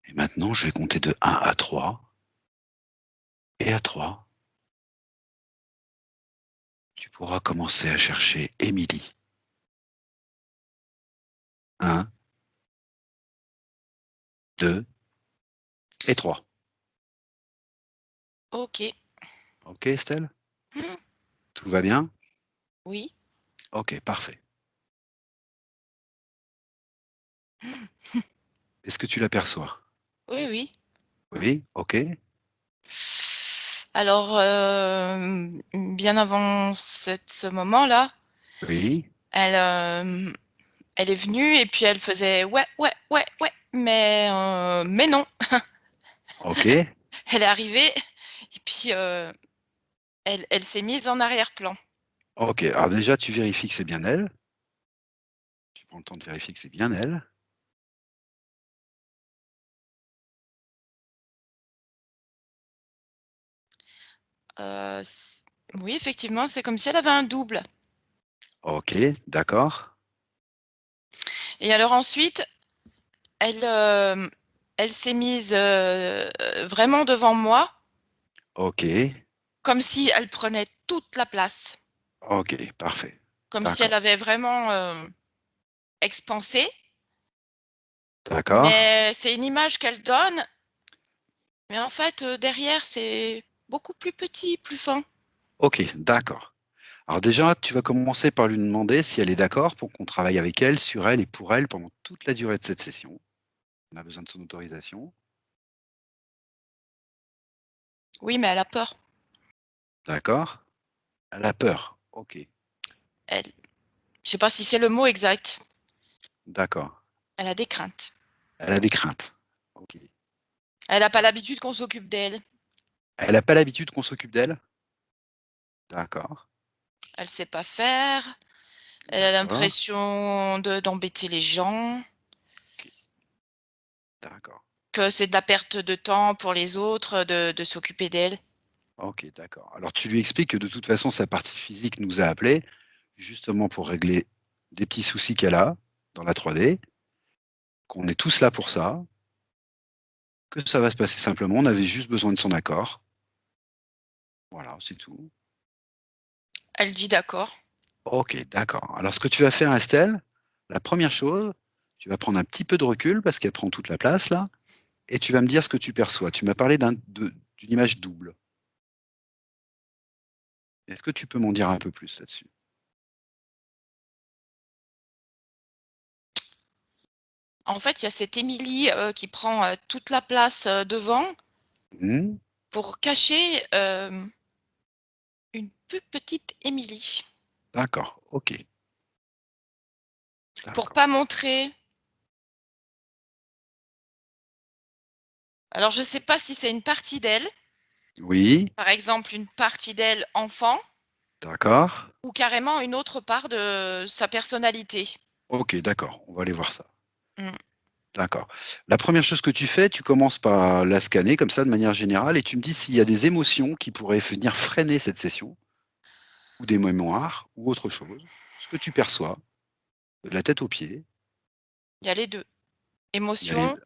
Et maintenant, je vais compter de 1 à 3. Et à 3, tu pourras commencer à chercher Émilie. 1, 2 et 3. Ok. Ok, Estelle? Hmm, Tout va bien? oui. Ok, parfait. Est-ce que tu l'aperçois? Oui, oui. Oui, ok. Alors, bien avant ce moment-là, Oui, elle est venue et puis elle faisait ouais, ouais, ouais, ouais, mais non. ok. Elle est arrivée et puis elle s'est mise en arrière-plan. Ok, alors déjà, tu vérifies que c'est bien elle. Tu prends le temps de vérifier que c'est bien elle. Oui, effectivement, c'est comme si elle avait un double. Ok, d'accord. Et alors ensuite, elle, elle s'est mise vraiment devant moi, Ok, comme si elle prenait toute la place, ok, parfait. comme si elle D'accord, avait vraiment expansé. d'accord. Mais c'est une image qu'elle donne, mais en fait, derrière, c'est beaucoup plus petit, plus fin. Ok, d'accord. Alors déjà, tu vas commencer par lui demander si elle est d'accord pour qu'on travaille avec elle, sur elle et pour elle pendant toute la durée de cette session. On a besoin de son autorisation. Oui, mais elle a peur. D'accord. Elle a peur. Ok, Elle, je sais pas si c'est le mot exact. d'accord. Elle a des craintes. Elle a des craintes. Ok. Elle n'a pas l'habitude qu'on s'occupe d'elle. Elle n'a pas l'habitude qu'on s'occupe d'elle. D'accord, Elle sait pas faire. Elle a d'accord, l'impression d'embêter les gens, ok, d'accord, que c'est de la perte de temps pour les autres de s'occuper d'elle. ok, d'accord. Alors tu lui expliques que de toute façon, sa partie physique nous a appelés justement pour régler des petits soucis qu'elle a dans la 3D, qu'on est tous là pour ça, que ça va se passer simplement. On avait juste besoin de son accord. Voilà, c'est tout. Elle dit d'accord. Ok, d'accord. Alors ce que tu vas faire, Estelle, la première chose, tu vas prendre un petit peu de recul parce qu'elle prend toute la place là, et tu vas me dire ce que tu perçois. Tu m'as parlé d'une image double. Est-ce que tu peux m'en dire un peu plus là-dessus? En fait, il y a cette Émilie qui prend toute la place devant Hmm, pour cacher une plus petite Émilie. d'accord, ok, Pour d'accord. pas montrer. Alors, je sais pas si c'est une partie d'elle, Oui, par exemple une partie d'elle enfant, d'accord. ou carrément une autre part de sa personnalité. Ok, d'accord, on va aller voir ça. Mm. D'accord. La première chose que tu fais, tu commences par la scanner comme ça de manière générale et tu me dis s'il y a des émotions qui pourraient venir freiner cette session, ou des mémoires, ou autre chose. Ce que tu perçois, de la tête aux pieds. Il y a les deux, Il y a les... émotion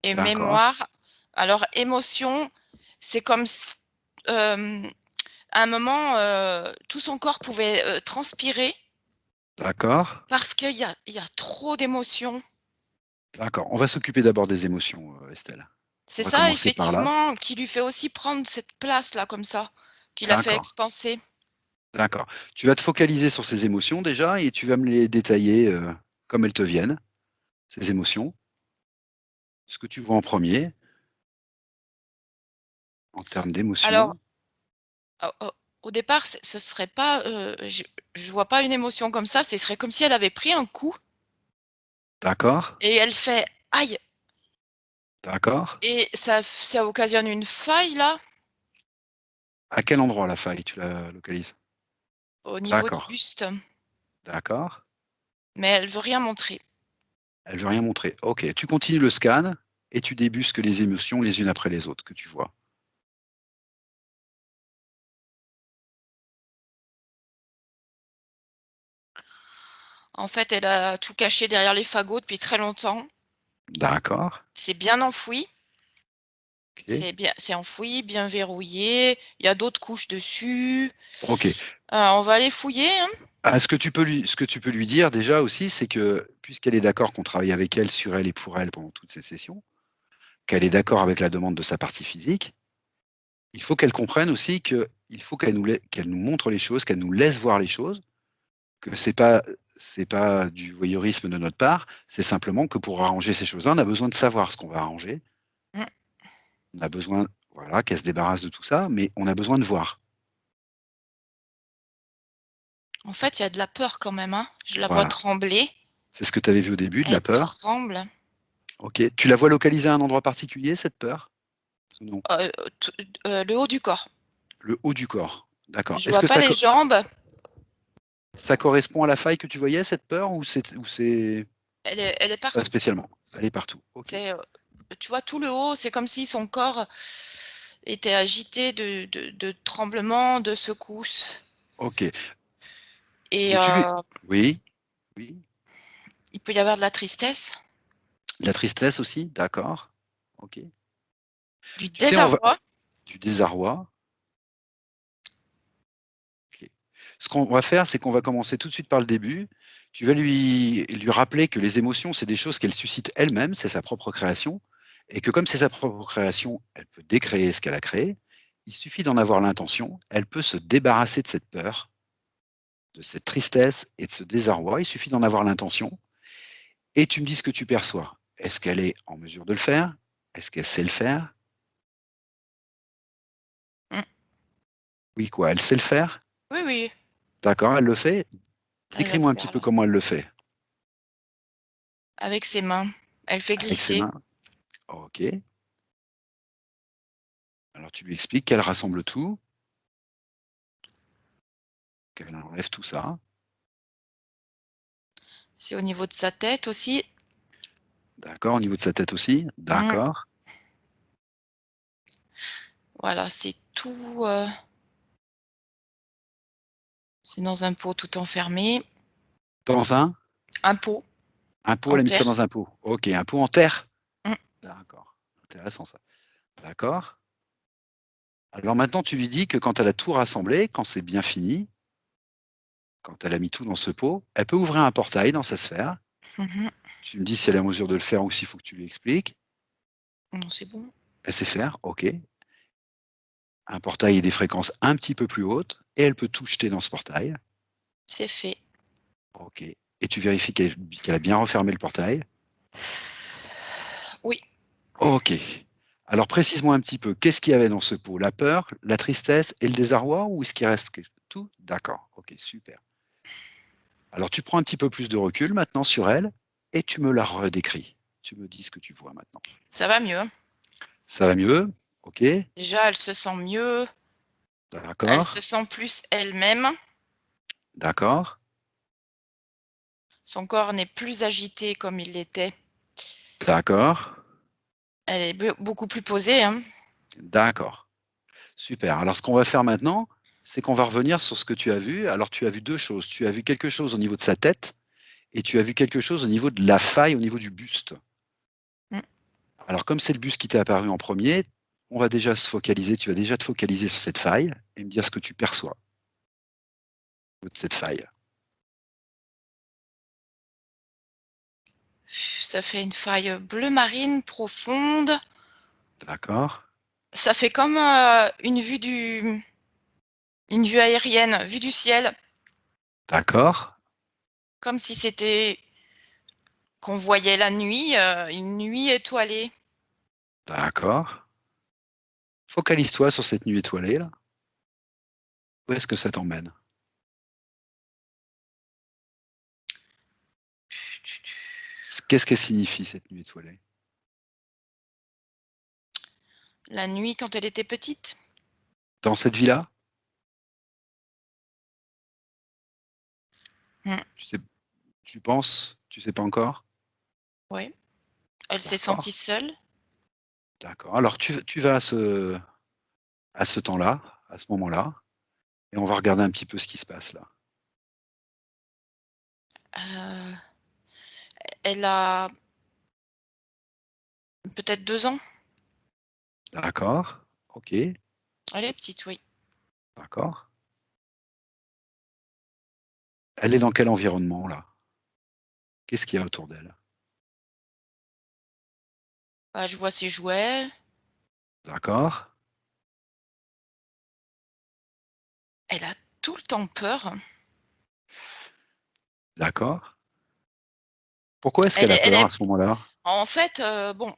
et D'accord, mémoire. Alors, émotion, c'est comme euh, à un moment, tout son corps pouvait transpirer d'accord, parce il y a trop d'émotions. d'accord. On va s'occuper d'abord des émotions, Estelle. On C'est va ça, commencer par là. effectivement, qui lui fait aussi prendre cette place-là, comme ça, qui l'a fait D'accord, expanser. d'accord. Tu vas te focaliser sur ces émotions déjà et tu vas me les détailler comme elles te viennent, ces émotions. Ce que tu vois en premier, en termes Alors, d'émotions. au départ, ce serait pas, je vois pas une émotion comme ça, ce serait comme si elle avait pris un coup D'accord, et elle fait aïe, d'accord. et ça occasionne une faille là, À quel endroit la faille, tu la localises? au niveau du D'accord, buste, d'accord. mais elle veut rien montrer. Elle veut rien montrer. Ok, tu continues le scan et tu débusques les émotions les unes après les autres que tu vois. En fait, elle a tout caché derrière les fagots depuis très longtemps. D'accord. C'est bien enfoui. OK. C'est enfoui, bien verrouillé. Il y a d'autres couches dessus. OK. On va aller fouiller, hein. Ah, ce que tu peux lui dire déjà aussi, c'est que puisqu'elle est d'accord qu'on travaille avec elle, sur elle et pour elle pendant toutes ces sessions, qu'elle est d'accord avec la demande de sa partie physique, il faut qu'elle comprenne aussi qu'il faut qu'elle nous montre les choses, qu'elle nous laisse voir les choses, que c'est pas du voyeurisme de notre part, c'est simplement que pour arranger ces choses-là, on a besoin de savoir ce qu'on va arranger. Mmh. On a besoin, voilà, qu'elle se débarrasse de tout ça, mais on a besoin de voir. En fait, il y a de la peur quand même, hein. Je la vois Voilà. trembler. C'est ce que tu avais vu au début, de la Elle peur. tremble. OK. Tu la vois localisée à un endroit particulier, cette peur? Ou non? T le haut du corps. Le haut du corps. D'accord. Je Est-ce vois que pas les jambes. ça correspond à la faille que tu voyais, cette peur, ou c'est Elle est pas partout. spécialement? Elle est partout. OK. C'est, tu vois tout le haut, c'est comme si son corps était agité de tremblements, de secousses OK. et Mais tu lui oui, oui. il peut y avoir de la tristesse, De la tristesse aussi? D'accord. OK. du Tu sais, on va désarroi. du désarroi. OK. Ce qu'on va faire, c'est qu'on va commencer tout de suite par le début. Tu vas lui rappeler que les émotions, c'est des choses qu'elle suscite elle-même, c'est sa propre création, et que comme c'est sa propre création, elle peut décréer ce qu'elle a créé. Il suffit d'en avoir l'intention, elle peut se débarrasser de cette peur, de cette tristesse et de ce désarroi. Il suffit d'en avoir l'intention et tu me dis ce que tu perçois. Est-ce qu'elle est en mesure de le faire? Est-ce qu'elle sait le faire? Mmh. Oui, quoi, elle sait le faire? Oui, oui, D'accord, elle le fait? elle va Décris-moi un petit faire peu là. comment elle le fait. Avec ses mains, elle fait Avec ses glisser. mains? OK. Alors tu lui expliques qu'elle rassemble tout, qu'elle enlève tout ça. C'est au niveau de sa tête aussi. D'accord, au niveau de sa tête aussi? Mmh. D'accord. Voilà, c'est tout, c'est dans un pot tout enfermé. Dans Un pot un pot, en elle a mis ça terre. dans un pot. OK, un pot en terre? Mmh. D'accord, intéressant ça. D'accord. Alors maintenant tu lui dis que quand elle a tout rassemblé, quand c'est bien fini, quand elle a mis tout dans ce pot, elle peut ouvrir un portail dans sa sphère. Mmh. Tu me dis si elle est en mesure de le faire ou s'il faut que tu lui expliques. Non, c'est bon, Elle sait faire, OK. Un portail et des fréquences un petit peu plus hautes et elle peut tout jeter dans ce portail. c'est fait. OK. Et tu vérifies qu'elle a bien refermé le portail. Oui, OK. Alors précise-moi un petit peu, qu'est-ce qu'il y avait dans ce pot? La peur, la tristesse et le désarroi, ou est-ce qu'il reste tout? D'accord, OK, super. Alors tu prends un petit peu plus de recul maintenant sur elle et tu me la redécris. Tu me dis ce que tu vois maintenant. ça va mieux, hein. Ça va mieux? OK, Déjà, elle se sent mieux, elle se d'accord, sent plus elle-même. d'accord, Son corps n'est plus agité comme il l'était. d'accord, Elle est beaucoup plus posée, hein. d'accord. Super. Alors ce qu'on va faire maintenant, c'est qu'on va revenir sur ce que tu as vu. Alors tu as vu 2 choses. Tu as vu quelque chose au niveau de sa tête et tu as vu quelque chose au niveau de la faille, au niveau du buste. Mmh. Alors comme c'est le buste qui t'est apparu en premier, on va déjà se focaliser, tu vas déjà te focaliser sur cette faille et me dire ce que tu perçois de cette faille. Ça fait une faille bleu marine profonde. D'accord, Ça fait comme, une vue aérienne, vue du ciel, d'accord, comme si c'était qu'on voyait la nuit, une nuit étoilée. d'accord. Focalise-toi sur cette nuit étoilée là. Où est-ce que ça t'emmène? Qu'est-ce qu'elle signifie cette nuit étoilée? La nuit quand elle était petite. Dans cette vie-là? Mmh. Tu sais, tu penses? Tu sais pas encore? Ouais. Elle s'est sentie D'accord, seule. d'accord. Alors tu vas à ce temps-là, à ce moment-là, et on va regarder un petit peu ce qui se passe là. Heu, elle a Peut-être 2 ans. D'accord. OK. Elle est petite, oui. D'accord. Elle est dans quel environnement là? Qu'est-ce qu'il y a autour d'elle? Bah, je vois ses jouets. D'accord. Elle a tout le temps peur. D'accord. Pourquoi est-ce Elle qu'elle a est elle peur à est ce moment-là? en fait, bon,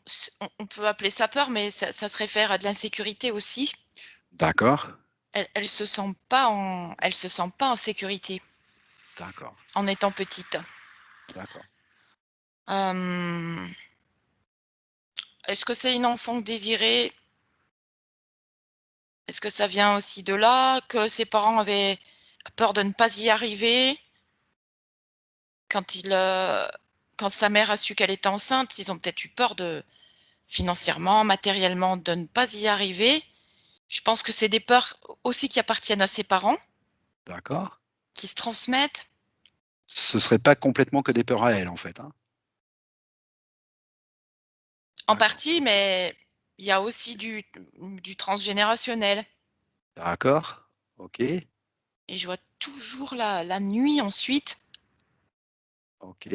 on peut appeler ça peur, mais ça se réfère à de l'insécurité aussi. D'accord. Elle se sent pas en sécurité D'accord. en étant petite. D'accord. Hem, Est-ce que c'est une enfant désirée? Est-ce que ça vient aussi de là? Que ses parents avaient peur de ne pas y arriver? Quand quand sa mère a su qu'elle était enceinte, ils ont peut-être eu peur de financièrement, matériellement, de ne pas y arriver. Je pense que c'est des peurs aussi qui appartiennent à ses parents, D'accord. qui se transmettent Ce serait pas complètement que des peurs à elle, en fait, hein? en D'accord. partie, OK. mais il y a aussi du transgénérationnel D'accord. OK. et je vois toujours la nuit ensuite. OK.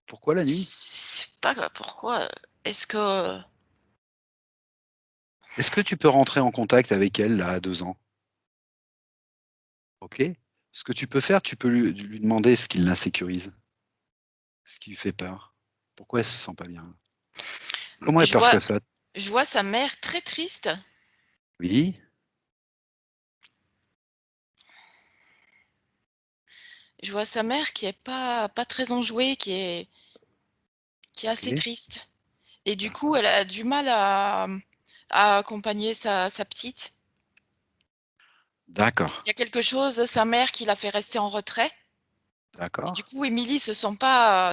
Pourquoi la Je nuit? sais pas pourquoi, est-ce que Est-ce que tu peux rentrer en contact avec elle, là, à 2 ans? OK. Ce que tu peux faire, tu peux lui demander ce qui l'insécurise, ce qui lui fait peur. Pourquoi elle se sent pas bien? Comment elle je vois perçoit ça? je vois sa mère très triste. Oui, Je vois sa mère qui est pas très enjouée, qui est assez OK, triste et du coup, d'accord, elle a du mal à accompagner sa petite. d'accord, Il y a quelque chose, sa mère qui l'a fait rester en retrait et du d'accord, coup, Émilie se sent pas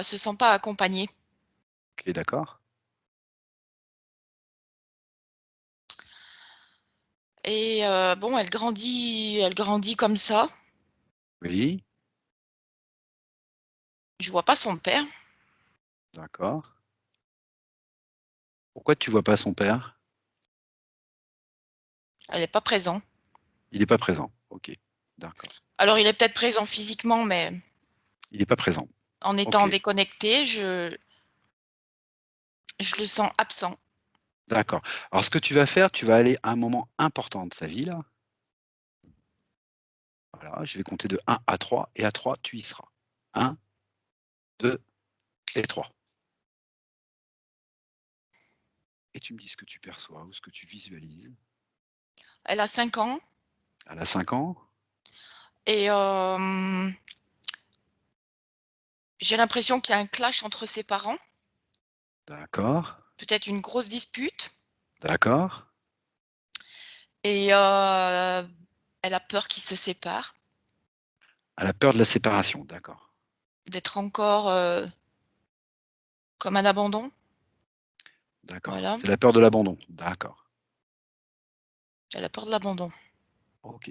accompagnée OK, d'accord, et bon, elle grandit comme ça. oui, Je vois pas son père, d'accord. Pourquoi tu vois pas son père? elle est pas présent. Il est pas présent. OK, d'accord. Alors il est peut-être présent physiquement, mais Il est pas présent. en étant OK, déconnecté, je le sens absent. d'accord. Alors ce que tu vas faire, tu vas aller à un moment important de sa vie là. Voilà, je vais compter de 1 à 3 et à 3 tu y seras. 1, 2 et 3 et tu me dis ce que tu perçois ou ce que tu visualises. Elle a 5 ans Elle a 5 ans? et j'ai l'impression qu'il y a un clash entre ses parents, D'accord, peut-être une grosse dispute d'accord. et elle a peur qu'ils se séparent, Elle a peur de la séparation, d'accord, d'être encore, comme un abandon, d'accord. voilà. C'est la peur de l'abandon, d'accord, Elle a peur de l'abandon. OK.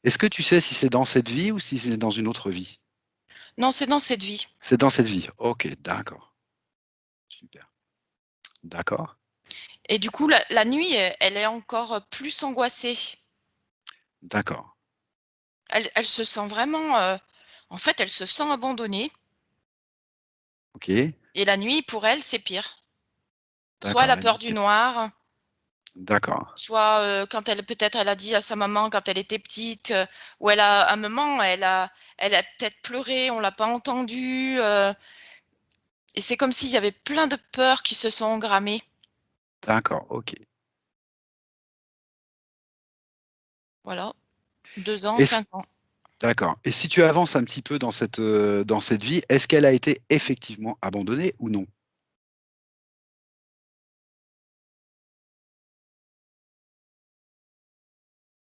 Est-ce que tu sais si c'est dans cette vie ou si c'est dans une autre vie? Non, c'est dans cette vie C'est dans cette vie, OK, d'accord, super, d'accord, et du coup, la nuit, elle est encore, plus angoissée. d'accord, Elle se sent vraiment, en fait, elle se sent abandonnée OK, et la nuit, pour elle, c'est pire. Soit elle d'accord, a la nuit, peur du noir, d'accord, soit, quand peut-être elle a dit à sa maman quand elle était petite, ou elle a à un moment, elle a peut-être pleuré, on l'a pas entendue, et c'est comme s'il y avait plein de peurs qui se sont engrammées. d'accord, OK. Voilà, 2 ans, Est-ce 5 ans. d'accord et si tu avances un petit peu dans cette vie, est-ce qu'elle a été effectivement abandonnée ou non?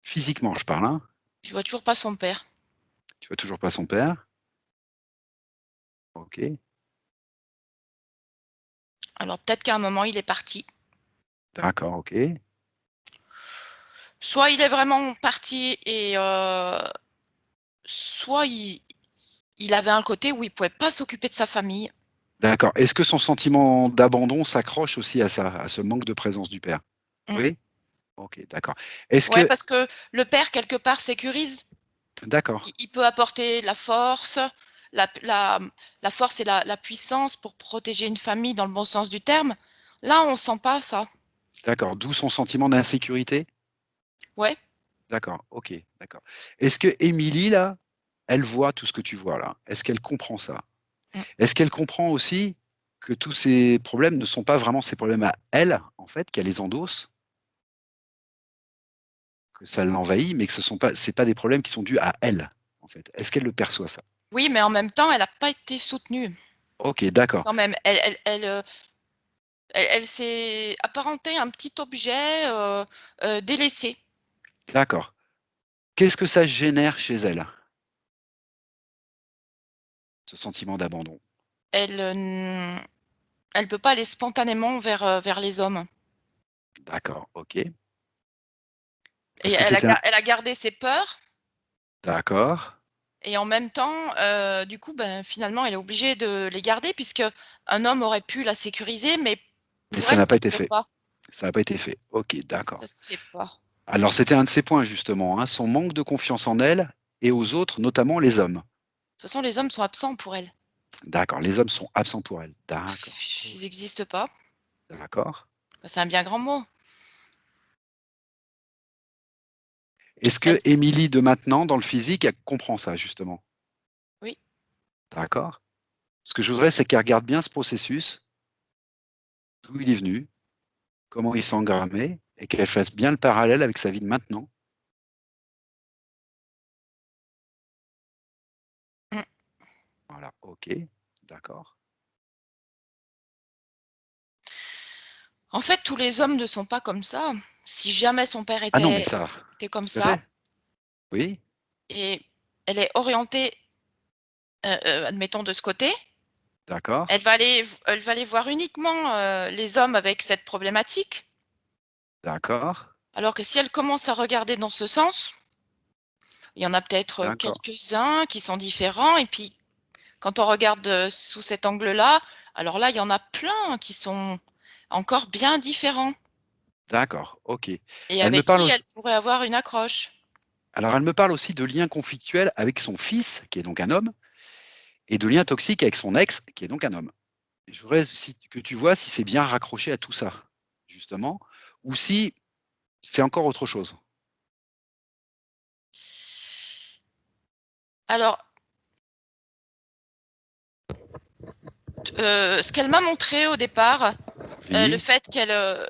Physiquement, je parle, hein? Je vois toujours pas son père. Tu vois toujours pas son père? OK, Alors peut-être qu'à un moment, il est parti. d'accord, OK, Soit il est vraiment parti et soit il avait un côté où il pouvait pas s'occuper de sa famille. D'accord. Est-ce que son sentiment d'abandon s'accroche aussi à ça, à ce manque de présence du père? Mmh. Oui? OK, d'accord. Est-ce Ouais, que parce que le père, quelque part, sécurise. d'accord, Il peut apporter la force, la p la force et la puissance pour protéger une famille dans le bon sens du terme. Là, on sent pas ça. d'accord, d'où son sentiment d'insécurité? Ouais. D'accord, OK, d'accord. Est-ce que Émilie là, elle voit tout ce que tu vois là? Est-ce qu'elle comprend ça? Mmh. Est-ce qu'elle comprend aussi que tous ces problèmes ne sont pas vraiment ses problèmes à elle, en fait, qu'elle les endosse, que ça l'envahit, mais que c'est pas des problèmes qui sont dus à elle, en fait? Est-ce qu'elle le perçoit ça? Oui, mais en même temps, elle a pas été soutenue, OK, d'accord, quand même. Elle s'est apparentée à un petit objet, délaissé. d'accord. Qu'est-ce que ça génère chez elle, ce sentiment d'abandon? Elle, elle peut pas aller spontanément vers les hommes D'accord, OK. et Parce que c'était un elle a gardé ses peurs d'accord, et en même temps, du coup, ben, finalement, elle est obligée de les garder puisque un homme aurait pu la sécuriser, mais mais pour ça elle, n'a pas ça été se fait fait. pas. Ça n'a pas été fait. OK, Ça d'accord. se fait pas. Alors c'était un de ses points justement, hein, son manque de confiance en elle et aux autres, notamment les hommes. De toute façon, les hommes sont absents pour elle. D'accord, les hommes sont absents pour elle. D'accord, Ils n'existent pas. d'accord. Bah, c'est un bien grand mot. Est-ce Elle que Émilie de maintenant, dans le physique, elle comprend ça justement? Oui. D'accord. Ce que je voudrais, c'est qu'elle regarde bien ce processus, d'où il est venu, comment il s'est engrammé et qu'elle fasse bien le parallèle avec sa vie de maintenant. Mmh. Voilà, OK, d'accord. En fait, tous les hommes ne sont pas comme ça. Si jamais son père Ah non, mais ça, était comme tout à ça fait. Oui, et elle est orientée, admettons de ce côté, d'accord, elle va aller voir uniquement, les hommes avec cette problématique. d'accord, Alors que si elle commence à regarder dans ce sens, il y en a peut-être, d'accord, quelques-uns qui sont différents et puis quand on regarde, sous cet angle-là, alors là, il y en a plein qui sont encore bien différents d'accord, OK. et Elle me avec parle qui aussi elle pourrait avoir une accroche. alors elle me parle aussi de liens conflictuels avec son fils, qui est donc un homme, et de liens toxiques avec son ex, qui est donc un homme. Et je voudrais que tu vois si c'est bien raccroché à tout ça, justement, ou si c'est encore autre chose. Alors, ce qu'elle m'a montré au départ, le Oui, fait qu'elle,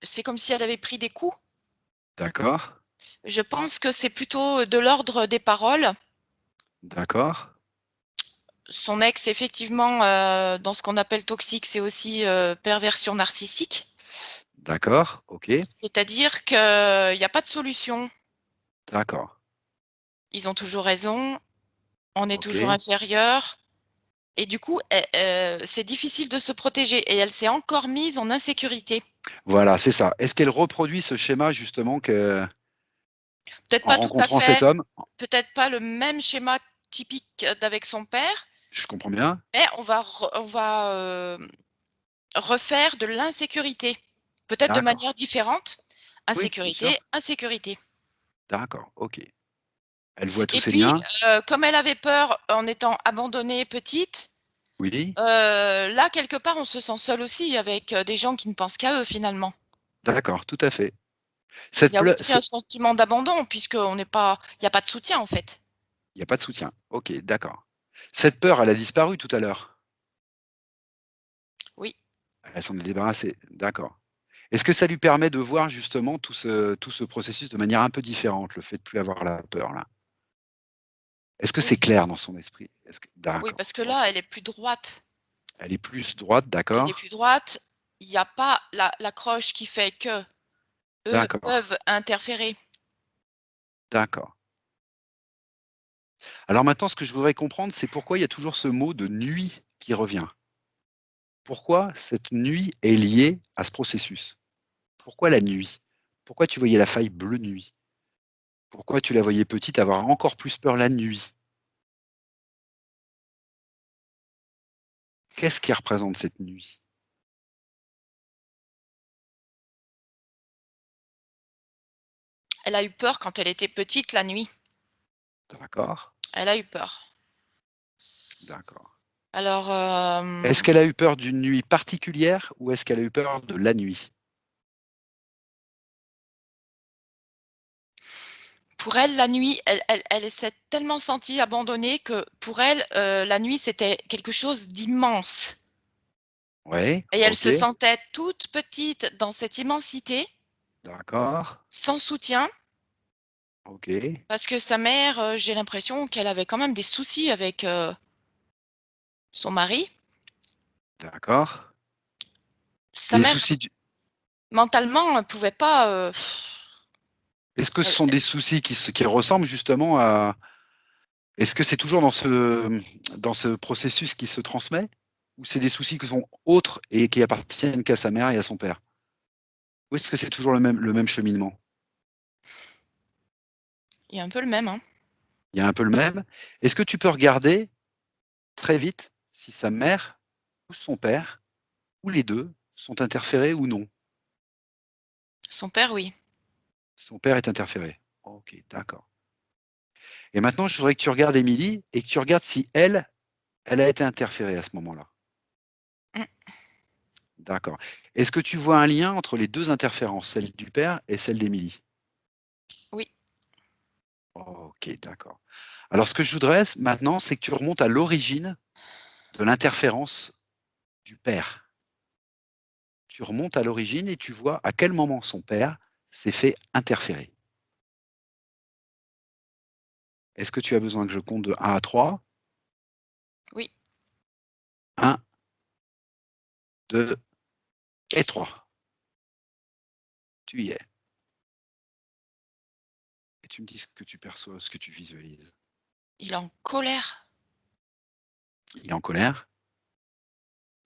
c'est comme si elle avait pris des coups. d'accord, Je pense que c'est plutôt de l'ordre des paroles. d'accord, Son ex, effectivement, dans ce qu'on appelle toxique, c'est aussi, perversion narcissique. d'accord, OK, C'est-à-dire qu'il y a pas de solution. d'accord, Ils ont toujours raison, on est toujours OK. inférieur et du coup, c'est difficile de se protéger et elle s'est encore mise en insécurité. Voilà, c'est ça. Est-ce qu'elle reproduit ce schéma justement que Peut-être en pas tout à rencontrant cet fait, homme? peut-être pas le même schéma typique d'avec son père, Je comprends bien? mais on va, refaire de l'insécurité. Peut-être de D'accord. manière différente. Oui, bien sûr. Insécurité, insécurité. D'accord, OK. Elle voit tous Et ces puis, liens? comme elle avait peur en étant abandonnée petite, Oui, là, quelque part, on se sent seul aussi avec, des gens qui ne pensent qu'à eux, finalement. d'accord, tout à fait. Il y a aussi un sentiment d'abandon puisqu'on n'est pas il y a pas de soutien, en fait. il y a pas de soutien. OK, d'accord. Cette peur, elle a disparu tout à l'heure? Oui. Elle s'en est débarrassée, d'accord. Est-ce que ça lui permet de voir justement tout ce processus de manière un peu différente, le fait de plus avoir la peur là? Est-ce que c'est Oui, clair dans son esprit? Est-ce que oui, d'accord, parce que OK. là, elle est plus droite. Elle est plus droite, Elle est d'accord, plus droite. Il y a pas l'accroche qui fait que eux d'accord, peuvent interférer. d'accord. Alors maintenant, ce que je voudrais comprendre, c'est pourquoi il y a toujours ce mot de nuit qui revient? Pourquoi cette nuit est liée à ce processus? Pourquoi la nuit? Pourquoi tu voyais la faille bleu nuit? Pourquoi tu la voyais petite avoir encore plus peur la nuit? Qu'est-ce qui représente cette nuit? Elle a eu peur quand elle était petite la nuit. D'accord, Elle a eu peur. d'accord. Alors, Est-ce qu'elle a eu peur d'une nuit particulière ou est-ce qu'elle a eu peur de la nuit? pour elle, la nuit, elle s'est tellement sentie abandonnée que pour elle, la nuit, c'était quelque chose d'immense Oui, et elle OK, se sentait toute petite dans cette immensité, d'accord, sans soutien, OK, parce que sa mère, j'ai l'impression qu'elle avait quand même des soucis avec, son mari. d'accord. Sa Des mère, soucis du mentalement, elle pouvait pas, Est-ce que ce elle sont des soucis qui ressemblent justement à est-ce que c'est toujours dans ce processus qui se transmet? Ou c'est des soucis qui sont autres et qui appartiennent qu'à sa mère et à son père? Ou est-ce que c'est toujours le même cheminement? il y a un peu le même, hein. Il y a un peu le même? Est-ce que tu peux regarder très vite si sa mère ou son père, ou les 2 sont interférés ou non? Son père, oui. Son père est interféré. OK, d'accord. Et maintenant, je voudrais que tu regardes Émilie et que tu regardes si elle a été interférée à ce moment-là. Mmh, D'accord. Est-ce que tu vois un lien entre les 2 interférences, celle du père et celle d'Émilie? oui, OK, d'accord. Alors ce que je voudrais maintenant, c'est que tu remontes à l'origine de l'interférence du père. Tu remontes à l'origine et tu vois à quel moment son père s'est fait interférer. Est-ce que tu as besoin que je compte de 1 à 3? oui. 1, 2 et 3. Tu y es. Et tu me dis ce que tu perçois, ce que tu visualises. Il est en colère. Il est en colère?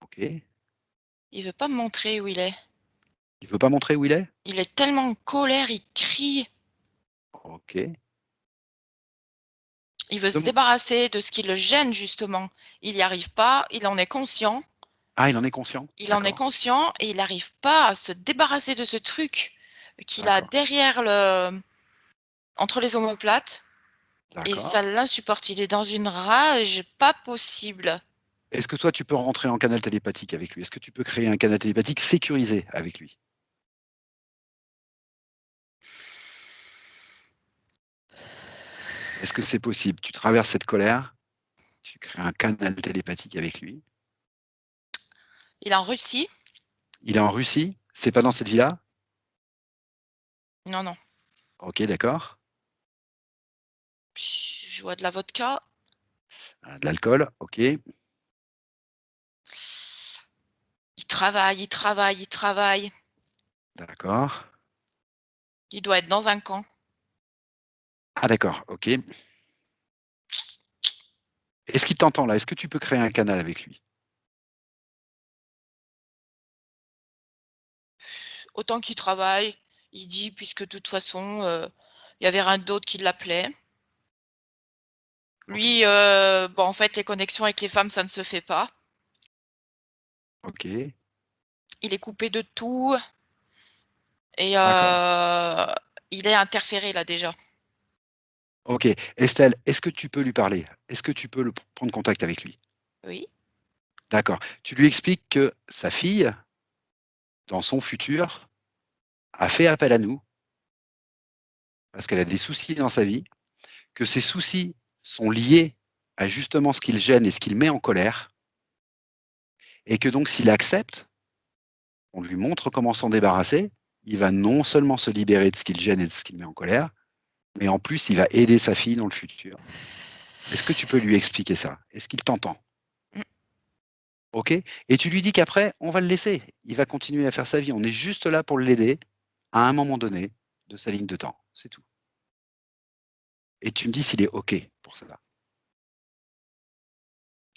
OK. Il veut pas me montrer où il est. Il veut pas montrer où il est? Il est tellement en colère, il crie. OK. Il veut se Dem débarrasser de ce qui le gêne justement. Il n'y arrive pas, il en est conscient. Ah, il en est conscient? Il en est D'accord, conscient et il n'arrive pas à se débarrasser de ce truc qu'il a d'accord, derrière le entre les omoplates et ça d'accord. l'insupporte. Il est dans une rage pas possible. Est-ce que toi, tu peux rentrer en canal télépathique avec lui? Est-ce que tu peux créer un canal télépathique sécurisé avec lui? Est-ce que c'est possible? Tu traverses cette colère, tu crées un canal télépathique avec lui. Il est en Russie. Il est en Russie? C'est pas dans cette villa? Non, non. OK, d'accord. Je vois de la vodka. De l'alcool, OK, Il travaille, il travaille, il travaille. d'accord. Il doit être dans un camp. Ah d'accord, OK. Est-ce qu'il t'entend là? Est-ce que tu peux créer un canal avec lui? Autant qu'il travaille, il dit puisque de toute façon, il y avait rien d'autre qui l'appelait. OK, Lui, bon, en fait, les connexions avec les femmes, ça ne se fait pas. OK, Il est coupé de tout et d'accord. il est interféré là déjà. OK. Estelle, est-ce que tu peux lui parler? Est-ce que tu peux le prendre contact avec lui? Oui, D'accord. Tu lui expliques que sa fille, dans son futur, a fait appel à nous parce qu'elle a des soucis dans sa vie, que ces soucis sont liés à justement ce qui le gêne et ce qui le met en colère et que donc s'il accepte, on lui montre comment s'en débarrasser, il va non seulement se libérer de ce qui le gêne et de ce qui le met en colère, mais en plus il va aider sa fille dans le futur. Est-ce que tu peux lui expliquer ça? Est-ce qu'il t'entend? mmh, OK? Et tu lui dis qu'après, on va le laisser. Il va continuer à faire sa vie. On est juste là pour l'aider à un moment donné de sa ligne de temps. C'est tout. Et tu me dis s'il est OK pour ça.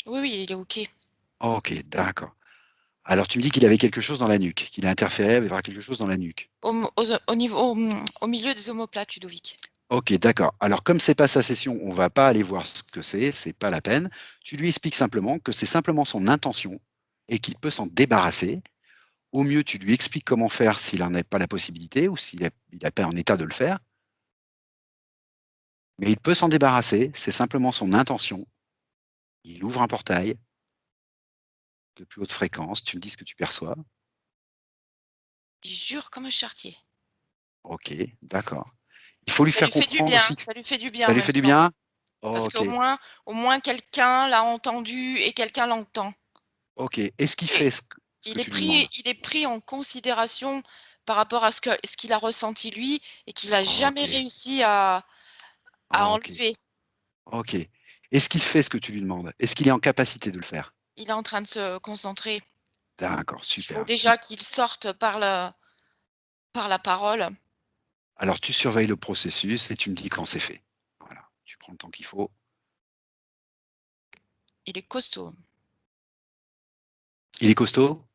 oui, oui, il est OK. OK, d'accord. Alors tu me dis qu'il avait quelque chose dans la nuque, qu'il a interféré, il avait quelque chose dans la nuque. Au niveau, au milieu des omoplates, Ludovic. Ok, d'accord. Alors, comme c'est pas sa session, on va pas aller voir ce que c'est pas la peine. Tu lui expliques simplement que c'est simplement son intention et qu'il peut s'en débarrasser. Au mieux, tu lui expliques comment faire s'il n'en a pas la possibilité ou s'il n'est pas en état de le faire. Mais il peut s'en débarrasser, c'est simplement son intention. Il ouvre un portail de plus haute fréquence, tu me dis ce que tu perçois. Il jure comme un charretier. Ok, d'accord. Il faut lui Ça faire lui fait du comprendre bien, aussi que ça lui fait du bien ça en lui même fait du temps. bien. Parce Ok, qu'au moins quelqu'un l'a entendu et quelqu'un l'entend. ok. Est-ce qu'il Et fait ce que tu lui demandes? il est pris en considération par rapport à ce qu'il a ressenti lui et qu'il a Ok, jamais réussi à ok, enlever. ok. Est-ce qu'il fait ce que tu lui demandes? Est-ce qu'il est en capacité de le faire? Il est en train de se concentrer. D'accord, Il faut super. déjà qu'il sorte par la parole. Alors, tu surveilles le processus et tu me dis quand c'est fait. Voilà, tu prends le temps qu'il faut. Il est costaud. Il est costaud?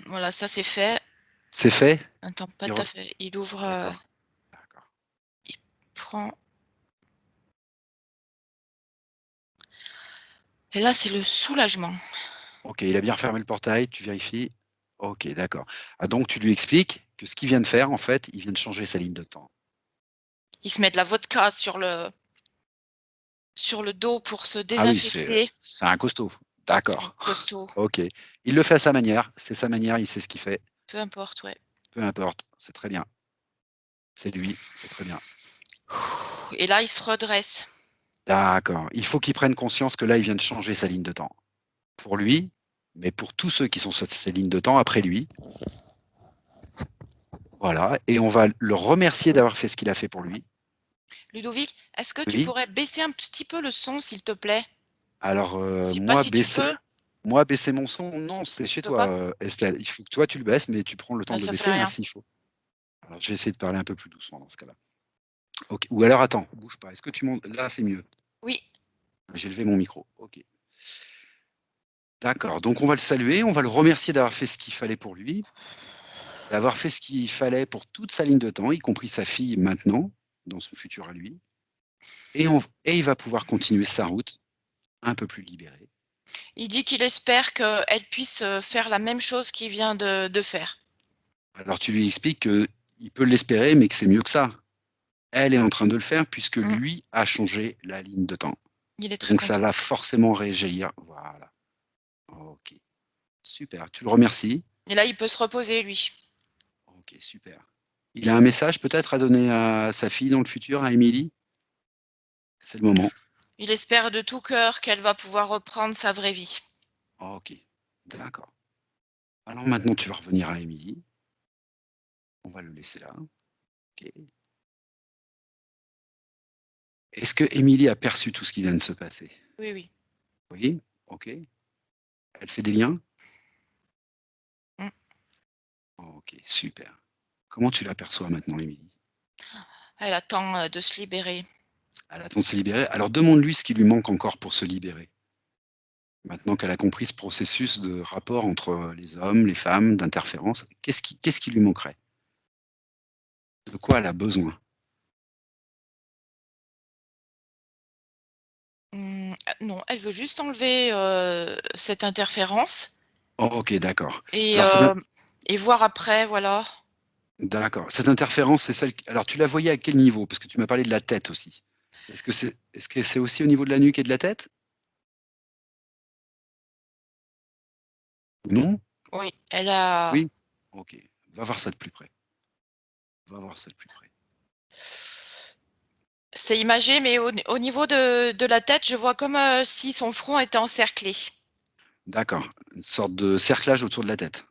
Voilà, ça c'est fait. C'est fait? Attends, pas Il tout re à fait. Il ouvre, D'accord, d'accord. il prend et là, c'est le soulagement. OK, il a bien refermé le portail, tu vérifies? OK, d'accord. Ah donc tu lui expliques que ce qu'il vient de faire, en fait, il vient de changer sa ligne de temps. Il se met de la vodka sur le dos pour se Ah oui, c'est désinfecter. c'est un costaud. C'est un D'accord. costaud. OK. Il le fait à sa manière, c'est sa manière, il sait ce qu'il fait, Peu importe, ouais. peu importe, c'est très bien. C'est lui, c'est très bien. Et là, il se redresse. D'accord. Il faut qu'il prenne conscience que là, il vient de changer sa ligne de temps. Pour lui, mais pour tous ceux qui sont sur ces lignes de temps après lui. Voilà, et on va le remercier d'avoir fait ce qu'il a fait pour lui. Ludovic, est-ce que tu Oui. pourrais baisser un petit peu le son, s'il te plaît? Alors, Je sais pas si tu peux? moi baisser mon son, non, c'est chez Tu peux toi, pas? Estelle. Il faut que toi tu le baisses, mais tu prends le temps de le Ça fait baisser, hein, rien. s'il faut. Alors je vais essayer de parler un peu plus doucement dans ce cas-là. OK. Ou alors attends, bouge pas. Est-ce que tu montes là, c'est mieux. Oui, J'ai levé mon micro. OK. D'accord, donc on va le saluer, on va le remercier d'avoir fait ce qu'il fallait pour lui, d'avoir fait ce qu'il fallait pour toute sa ligne de temps, y compris sa fille maintenant, dans son futur à lui, et il va pouvoir continuer sa route un peu plus libéré. il dit qu'il espère qu'elle puisse, faire la même chose qu'il vient de faire. Alors tu lui expliques qu'il peut l'espérer, mais que c'est mieux que ça. Elle est en train de le faire puisque Mmh. lui a changé la ligne de temps. Il est très Donc ça content. va forcément réjaillir. Voilà. OK. Super. Tu le remercies? Et là, il peut se reposer, lui. OK, super. Il a un message peut-être à donner à sa fille dans le futur, à Émilie? C'est le moment. Il espère de tout cœur qu'elle va pouvoir reprendre sa vraie vie. OK. D'accord. Alors maintenant, tu vas revenir à Émilie. On va le laisser là. OK. Est-ce que Émilie a perçu tout ce qui vient de se passer? Oui, oui. Oui? OK. Elle fait des liens? Mmh. OK, super. Comment tu l'aperçois maintenant, Émilie? Elle attend, de se libérer. Elle attend de se libérer. Alors demande-lui ce qui lui manque encore pour se libérer. Maintenant qu'elle a compris ce processus de rapport entre les hommes, les femmes, d'interférence, qu'est-ce qui lui manquerait? De quoi elle a besoin? Non, elle veut juste enlever, cette interférence Oh, OK, d'accord. et Alors hem et voir après, voilà. d'accord. Cette interférence, c'est celle alors tu la voyais à quel niveau? Parce que tu m'as parlé de la tête aussi. Est-ce que c'est aussi au niveau de la nuque et de la tête? Non? Oui, elle a Oui? OK. Va voir ça de plus près. Va voir ça de plus près. c'est imagé, mais au niveau de la tête, je vois comme, si son front était encerclé. D'accord. Une sorte de cerclage autour de la tête.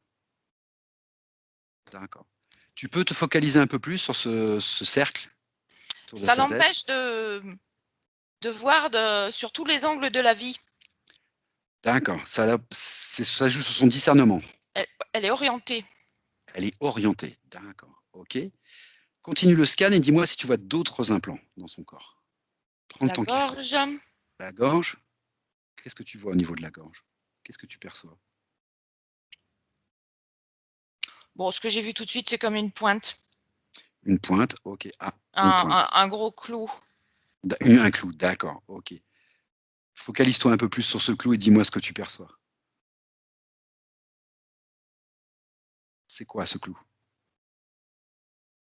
D'accord. Tu peux te focaliser un peu plus sur ce cercle autour de Ça sa tête? l'empêche de voir sur tous les angles de la vie. D'accord, ça joue sur son discernement. Elle est orientée. Elle est orientée. D'accord, OK. Continue le scan et dis-moi si tu vois d'autres implants dans son corps. Prends le La temps qu'il faut. gorge. La gorge, qu'est-ce que tu vois au niveau de la gorge? Qu'est-ce que tu perçois? Bon, ce que j'ai vu tout de suite, c'est comme une pointe. Une pointe, ok. Ah, une pointe. Un gros clou. Un clou, d'accord, ok. Focalise-toi un peu plus sur ce clou et dis-moi ce que tu perçois. C'est quoi ce clou?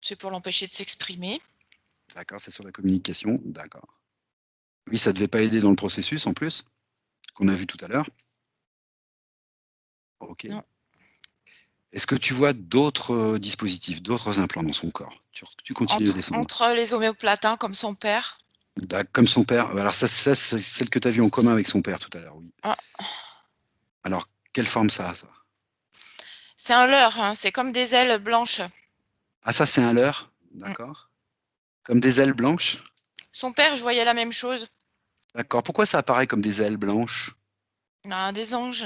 C'est pour l'empêcher de s'exprimer. D'accord, c'est sur la communication, d'accord. Oui, ça ne devait pas aider dans le processus en plus, qu'on a vu tout à l'heure. Ok. Non. Est-ce que tu vois d'autres dispositifs, d'autres implants dans son corps? Tu continues de descendre. Entre les homéopathes, hein, comme son père. Comme son père. Alors ça c'est celle que tu as vue en commun avec son père tout à l'heure, oui. Ah, Alors, quelle forme ça a, ça? c'est un leurre, hein, c'est comme des ailes blanches. Ah, ça c'est un leurre, Mm. d'accord. Comme des ailes blanches? Son père, je voyais la même chose. D'accord. Pourquoi ça apparaît comme des ailes blanches? Ah, des anges.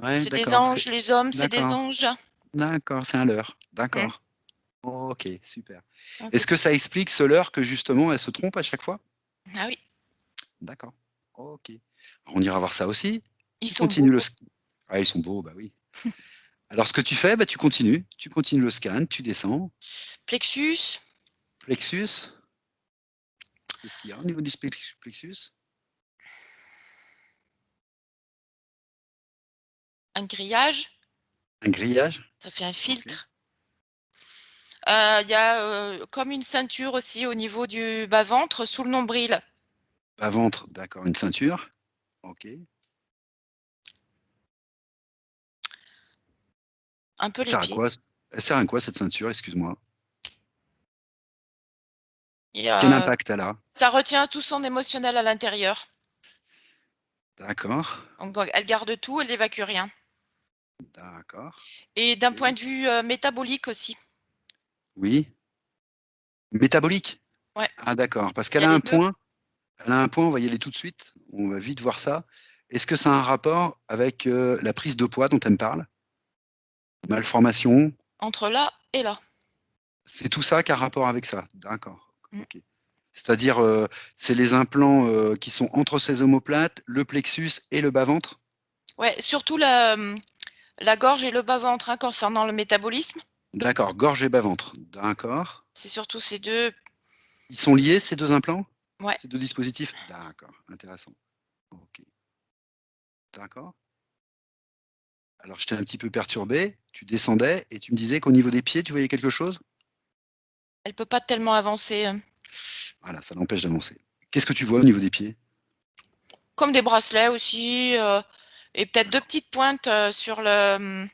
Ouais, C'est des d'accord. anges, les hommes, c'est des D'accord. anges. D'accord, c'est un leurre. Mm. D'accord. Ok, super. Ah, Est-ce que ça explique ce leurre que justement elle se trompe à chaque fois? ah oui, D'accord. Ok. Alors, on ira voir ça aussi. ils Tu sont beaux. continues le Ah, ils sont beaux, bah oui. Alors ce que tu fais, bah, tu continues le scan, tu descends. Plexus, Plexus, qu'est-ce qu'il y a au niveau du plexus? un grillage, Un grillage? ça fait un Ok. filtre. Il y a comme une ceinture aussi au niveau du bas-ventre, sous le nombril. Bas-ventre, d'accord, une ceinture. Ok. Un peu Elle les sert à pieds. quoi? Elle sert à quoi cette ceinture, excuse-moi? Et, Quel impact elle a? ça retient tout son émotionnel à l'intérieur. D'accord, Donc, elle garde tout, elle évacue rien. d'accord. Et d'un point Ok. de vue métabolique aussi. Oui. Métabolique? Ouais, Ah d'accord, parce il y qu'elle a a les un deux. point. Elle a un point, on va y aller tout de suite. On va vite voir ça. Est-ce que ça a un rapport avec la prise de poids dont elle me parle? Malformation? Entre là et là. C'est tout ça qui a rapport avec ça? D'accord. Mm. Ok. C'est-à-dire, c'est les implants qui sont entre ces omoplates, le plexus et le bas-ventre? Ouais, surtout la gorge et le bas-ventre, hein, concernant le métabolisme. D'accord, gorge et bas-ventre. D'accord. C'est surtout ces deux. Ils sont liés, ces deux implants? Ouais. Ces deux dispositifs? D'accord, intéressant. Ok, d'accord. Alors, je t'ai un petit peu perturbé. Tu descendais et tu me disais qu'au niveau des pieds, tu voyais quelque chose? Elle peut pas tellement avancer. Voilà, ça l'empêche d'avancer. Qu'est-ce que tu vois au niveau des pieds? Comme des bracelets aussi. Et peut-être deux D'accord. petites pointes sur le,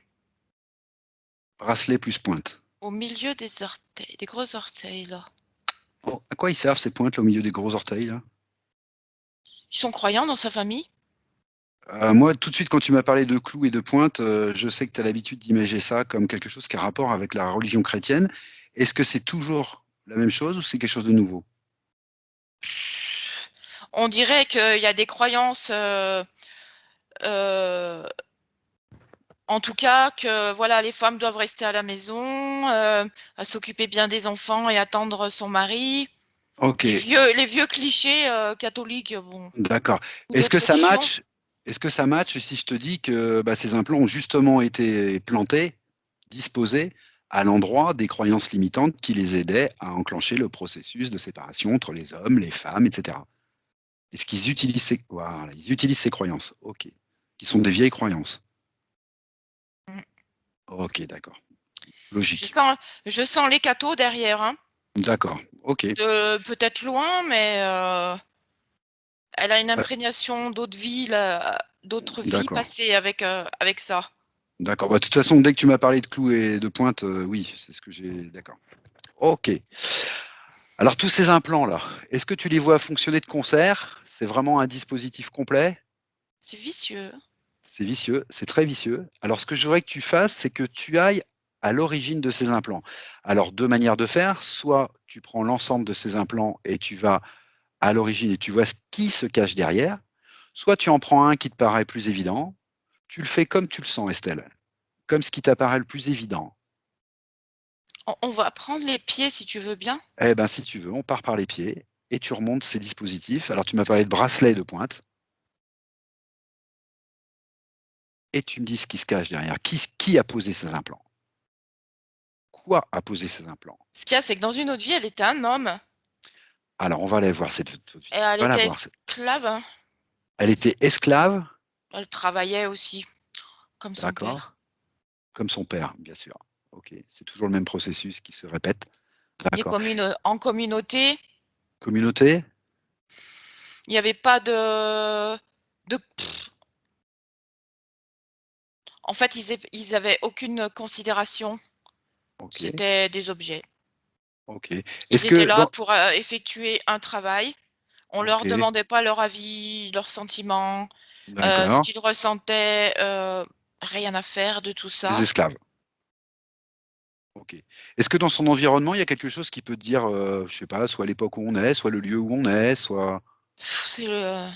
Bracelet plus pointe. au milieu des orteils, des gros orteils là. Oh, à quoi ils servent ces pointes là au milieu des gros orteils là? Ils sont croyants dans sa famille? Moi, tout de suite, quand tu m'as parlé de clous et de pointes, je sais que tu as l'habitude d'imager ça comme quelque chose qui a rapport avec la religion chrétienne. Est-ce que c'est toujours la même chose ou c'est quelque chose de nouveau? On dirait qu'il y a des croyances, heu, en tout cas que voilà, les femmes doivent rester à la maison, à s'occuper bien des enfants et attendre son mari. OK, Les vieux clichés, catholiques, bon, d'accord. ou Est-ce que d'autres ça religions. match est-ce que ça match si je te dis que, bah, ces implants ont justement été plantés, disposés à l'endroit des croyances limitantes qui les aidaient à enclencher le processus de séparation entre les hommes, les femmes et cetera? Est-ce qu'ils utilisent ils utilisent ces croyances? OK. Qui sont des vieilles croyances? Mmh. OK, d'accord. Je Logique. sens je sens les cathos derrière, hein, D'accord, OK. de peut-être loin, mais elle a une Bah, imprégnation d'autres vies d'accord, passées avec ça. d'accord. Bah, de toute façon, dès que tu m'as parlé de clous et de pointe, oui, c'est ce que j'ai d'accord. OK. Alors tous ces implants-là, est-ce que tu les vois fonctionner de concert? C'est vraiment un dispositif complet? C'est vicieux. C'est vicieux, c'est très vicieux. Alors ce que je voudrais que tu fasses, c'est que tu ailles à l'origine de ces implants. Alors 2 manières de faire, soit tu prends l'ensemble de ces implants et tu vas à l'origine et tu vois ce qui se cache derrière, soit tu en prends un qui te paraît plus évident, tu le fais comme tu le sens Estelle, comme ce qui t'apparaît le plus évident. On va prendre les pieds si tu veux bien. Eh ben, si tu veux, on part par les pieds et tu remontes ces dispositifs. Alors, tu m'as parlé de bracelets de pointe et tu me dis ce qui se cache derrière. Qui a posé ces implants? Quoi a posé ces implants? Ce qu'il y a, c'est que dans une autre vie, elle était un homme Alors, on va aller voir cette autre vie. et elle On va la était voir. esclave, hein. Elle était esclave, Elle travaillait aussi, comme son d'accord, père. comme son père, bien sûr. OK, c'est toujours le même processus qui se répète. Et D'accord. en communauté, Communauté? il n'y avait pas de en fait, ils avaient aucune considération. OK, C'était des objets. OK. Ils Est-ce étaient que là dans pour, effectuer un travail. On leur OK, demandait pas leur avis, leurs sentiments, ce d'accord, qu'ils ressentaient, rien à faire de tout des ça. esclaves. OK. Est-ce que dans son environnement, il y a quelque chose qui peut te dire, je sais pas, soit l'époque où on est, soit le lieu où on est, soit C'est le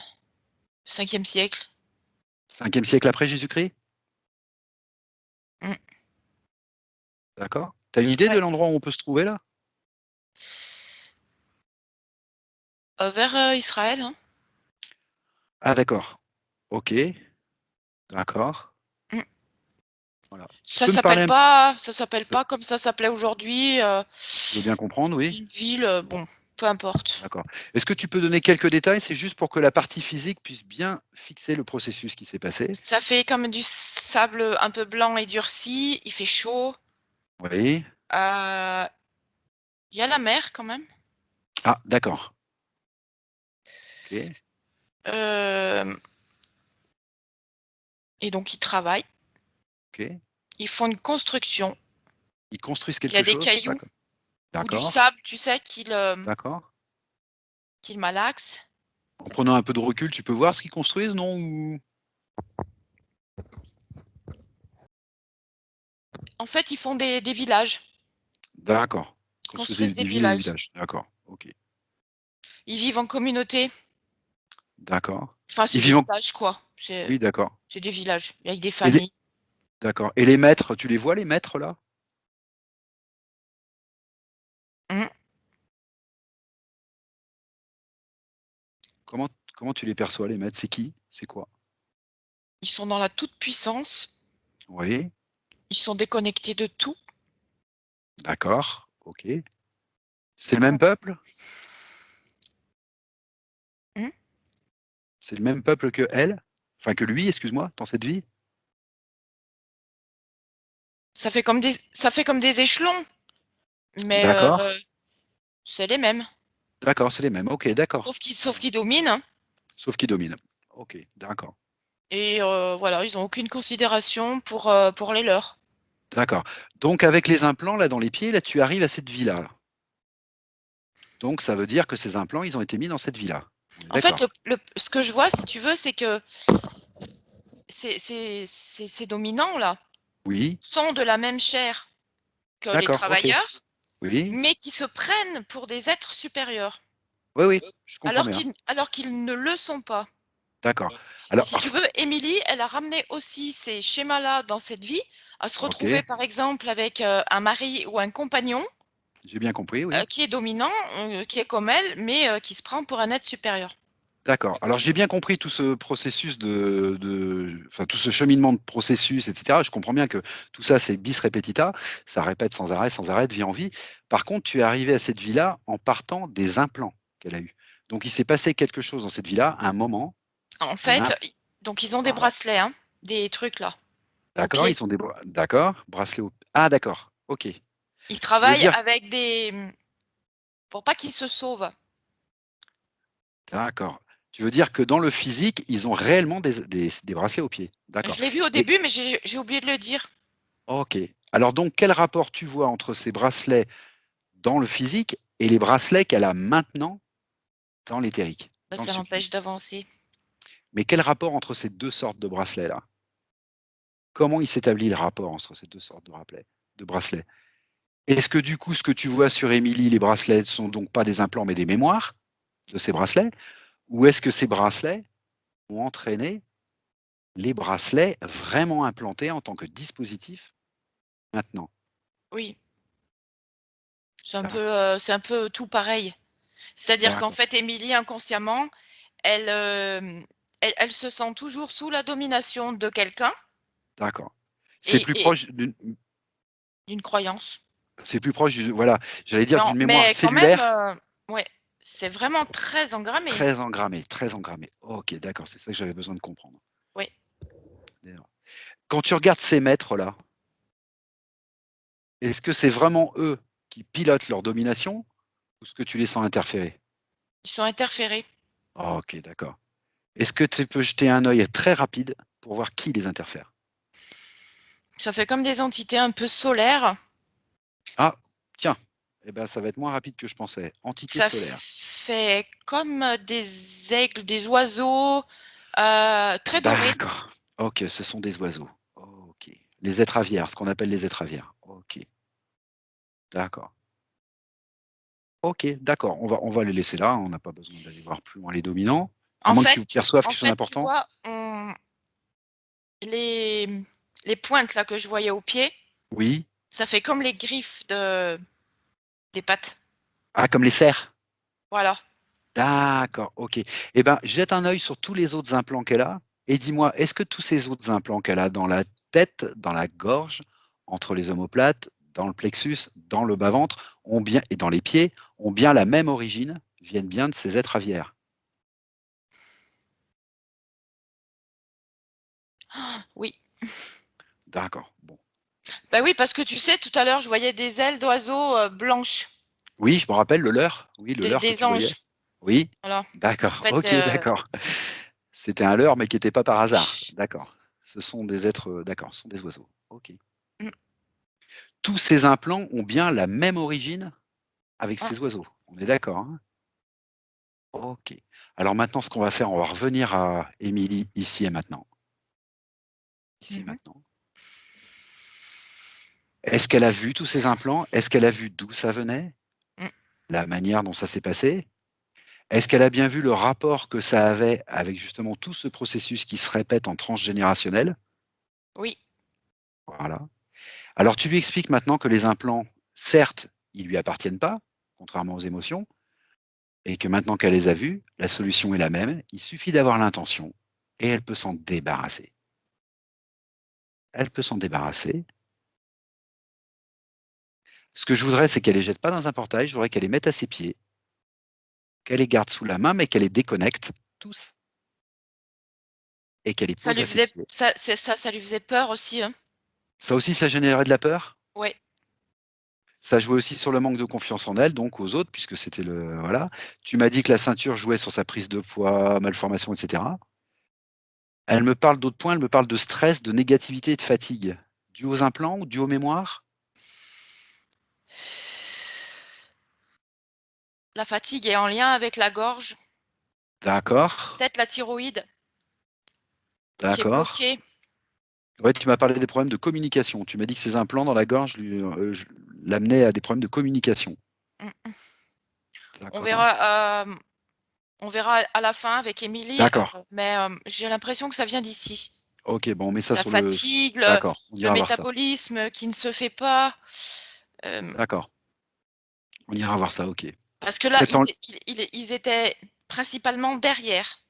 5e siècle. 5e siècle après Jésus-Christ? Mmh, D'accord. Tu as une idée de ouais. l'endroit où on peut se trouver là? Vers, Israël, hein. Ah d'accord. OK, d'accord. Mmh. Voilà. Tu peux me parler un Ça s'appelle peu pas comme ça s'appelait aujourd'hui, je veux bien comprendre, oui. une ville, bon, peu importe. D'accord. Est-ce que tu peux donner quelques détails? C'est juste pour que la partie physique puisse bien fixer le processus qui s'est passé. Ça fait comme du sable un peu blanc et durci, il fait chaud, Oui. heu, il y a la mer quand même. Ah d'accord. OK, Hem Et donc ils travaillent, OK. ils font une construction. Ils construisent Il y a quelque des chose? cailloux D'accord. ou du D'accord, sable, tu sais, d'accord. qu'ils malaxent. En prenant un peu de recul, tu peux voir ce qu'ils construisent, non? Ou En fait, ils font des villages. d'accord. Ils Construisent construisent des des villes ou des villages. villages. D'accord, OK. Ils vivent en communauté. D'accord. Enfin, Ils c'est des vivent en villages, quoi. oui, d'accord. C'est des villages avec des Et les familles. d'accord et les maîtres, tu les vois les maîtres là? Mmh. Comment tu les perçois les maîtres? C'est qui? C'est quoi? Ils sont dans la toute-puissance. Oui, Ils sont déconnectés de tout. d'accord, OK. C'est le même peuple? Mmh. C'est le même peuple qu'elle? Enfin que lui, excuse-moi, dans cette vie? Ça fait comme des échelons, mais D'accord, c'est les mêmes. d'accord, c'est les mêmes. OK, d'accord. Sauf qu'ils dominent, hein, Sauf qu'ils dominent. OK, d'accord, et voilà, ils ont aucune considération pour les leurs. d'accord. Donc avec les implants là dans les pieds, là tu arrives à cette vie-là, là. Donc ça veut dire que ces implants, ils ont été mis dans cette vie-là. On est En fait, d'accord? ce que je vois, si tu veux, c'est que ces dominants-là Oui, sont de la même chair que les d'accord, OK. travailleurs, Oui, mais qui se prennent pour des êtres supérieurs, oui, oui, je comprends bien. alors qu'ils ne le sont pas. D'accord. Et Alors si tu veux, Émilie, elle a ramené aussi ces schémas-là dans cette vie, à se retrouver, OK, par exemple, avec, un mari ou un compagnon, j'ai bien compris, oui. qui est dominant, qui est comme elle, mais qui se prend pour un être supérieur. D'accord. Alors j'ai bien compris tout ce processus enfin tout ce cheminement de processus et cetera. Je comprends bien que tout ça c'est bis repetita, ça répète sans arrêt de vie en vie. Par contre, tu es arrivé à cette vie-là en partant des implants qu'elle a eus. Donc il s'est passé quelque chose dans cette vie-là, à un moment, En un fait, im donc ils ont des voilà. bracelets, hein, des trucs là, aux D'accord, ils pieds. sont d'accord, bracelet au ah d'accord, OK. Ils Tu veux travaillent dire avec pour pas qu'ils se sauvent. d'accord. Tu veux dire que dans le physique, ils ont réellement des bracelets aux pieds? D'accord Je l'ai vu au et début, mais j'ai oublié de le dire. OK. Alors donc quel rapport tu vois entre ces bracelets dans le physique et les bracelets qu'elle a maintenant dans l'éthérique, Bah, dans le ça subtil? l'empêche d'avancer. Mais quel rapport entre ces 2 sortes de bracelets-là? Comment il s'établit le rapport entre ces 2 sortes de bracelets? Est-ce que du coup, ce que tu vois sur Émilie, les bracelets sont donc pas des implants, mais des mémoires de ces bracelets? Ou est-ce que ces bracelets ont entraîné les bracelets vraiment implantés en tant que dispositif maintenant? Oui. C'est un peu tout pareil. C'est-à-dire qu'en D'accord. fait, Émilie, inconsciemment, elle se sent toujours sous la domination de quelqu'un D'accord. C'est plus et proche d'une d'une croyance. voilà, j'allais dire d'une mémoire Mais quand même, cellulaire ouais, c'est vraiment très engrammé. très engrammée, très engrammée. OK, d'accord, c'est ça que j'avais besoin de comprendre. Oui. D'accord. Quand tu regardes ces maîtres-là, est-ce que c'est vraiment eux qui pilotent leur domination ou est-ce que tu les sens interférer? Ils sont interférés. OK, d'accord. Est-ce que tu peux jeter un œil très rapide pour voir qui les interfère? Ça fait comme des entités un peu solaires. Ah, tiens, eh ben, ça va être moins rapide que je pensais. Entité Ça solaire. fait comme des aigles, des oiseaux, très dorés. D'accord. OK, ce sont des oiseaux. OK. Les êtres aviaires, ce qu'on appelle les êtres aviaires. OK, d'accord. OK, d'accord. On va les laisser là, on n'a pas besoin d'aller voir plus loin les dominants, à En moins que fait tu perçoives en quelque chose fait, tu d'important? vois, les les pointes là que je voyais au pied, Oui. ça fait comme les griffes des pattes. Ah, comme les cerfs? Voilà. D'accord, OK. Eh ben, jette un œil sur tous les autres implants qu'elle a et dis-moi, est-ce que tous ces autres implants qu'elle a dans la tête, dans la gorge, entre les omoplates, dans le plexus, dans le bas-ventre, ont bien et dans les pieds, ont bien la même origine, viennent bien de ces êtres aviaires? Oui. D'accord, bon. Bah, oui, parce que tu sais, tout à l'heure, je voyais des ailes d'oiseaux, blanches, Oui, je me rappelle le leurre, oui, le leurre que des tu voyais. anges. Oui, Voilà. En d'accord, fait, OK, d'accord. C'était un leurre, mais qui était pas par hasard. D'accord. Ce sont des êtres, d'accord, ce sont des oiseaux. OK. mmh, Tous ces implants ont bien la même origine avec ah, ces oiseaux. On est d'accord, hein? OK. Alors maintenant, ce qu'on va faire, on va revenir à Émilie ici et maintenant. Ici et mmh. maintenant. Est-ce qu'elle a vu tous ces implants? Est-ce qu'elle a vu d'où ça venait? Mmh. La manière dont ça s'est passé? Est-ce qu'elle a bien vu le rapport que ça avait avec justement tout ce processus qui se répète en transgénérationnel? Oui. Voilà. Alors tu lui expliques maintenant que les implants, certes, ils lui appartiennent pas, contrairement aux émotions, et que maintenant qu'elle les a vus, la solution est la même. Il suffit d'avoir l'intention et elle peut s'en débarrasser. Elle peut s'en débarrasser. Ce que je voudrais, c'est qu'elle les jette pas dans un portail, je voudrais qu'elle les mette à ses pieds, qu'elle les garde sous la main, mais qu'elle les déconnecte tous et qu'elle les Ça pose lui à ses faisait pieds. ça lui faisait peur aussi, hein. Ça aussi, ça générait de la peur. Ouais. Ça jouait aussi sur le manque de confiance en elle, donc aux autres, puisque c'était le voilà. Tu m'as dit que la ceinture jouait sur sa prise de poids, malformation, et cetera. Elle me parle d'autres points, elle me parle de stress, de négativité et de fatigue. Dû aux implants ou dû aux mémoires? La fatigue est en lien avec la gorge, D'accord, peut-être la thyroïde qui est d'accord. bloquée. Ouais, tu m'as parlé des problèmes de communication. Tu m'as dit que ces implants dans la gorge l'amenaient à des problèmes de communication. Mmh. On D'accord, verra, on verra à la fin avec Émilie, d'accord. mais j'ai l'impression que ça vient d'ici. OK, bon, on met ça La sur le fatigue, d'accord, on le ira voir ça. métabolisme qui ne se fait pas, hem, D'accord, on ira voir ça, OK. parce que là, Peut-être en ils étaient principalement derrière,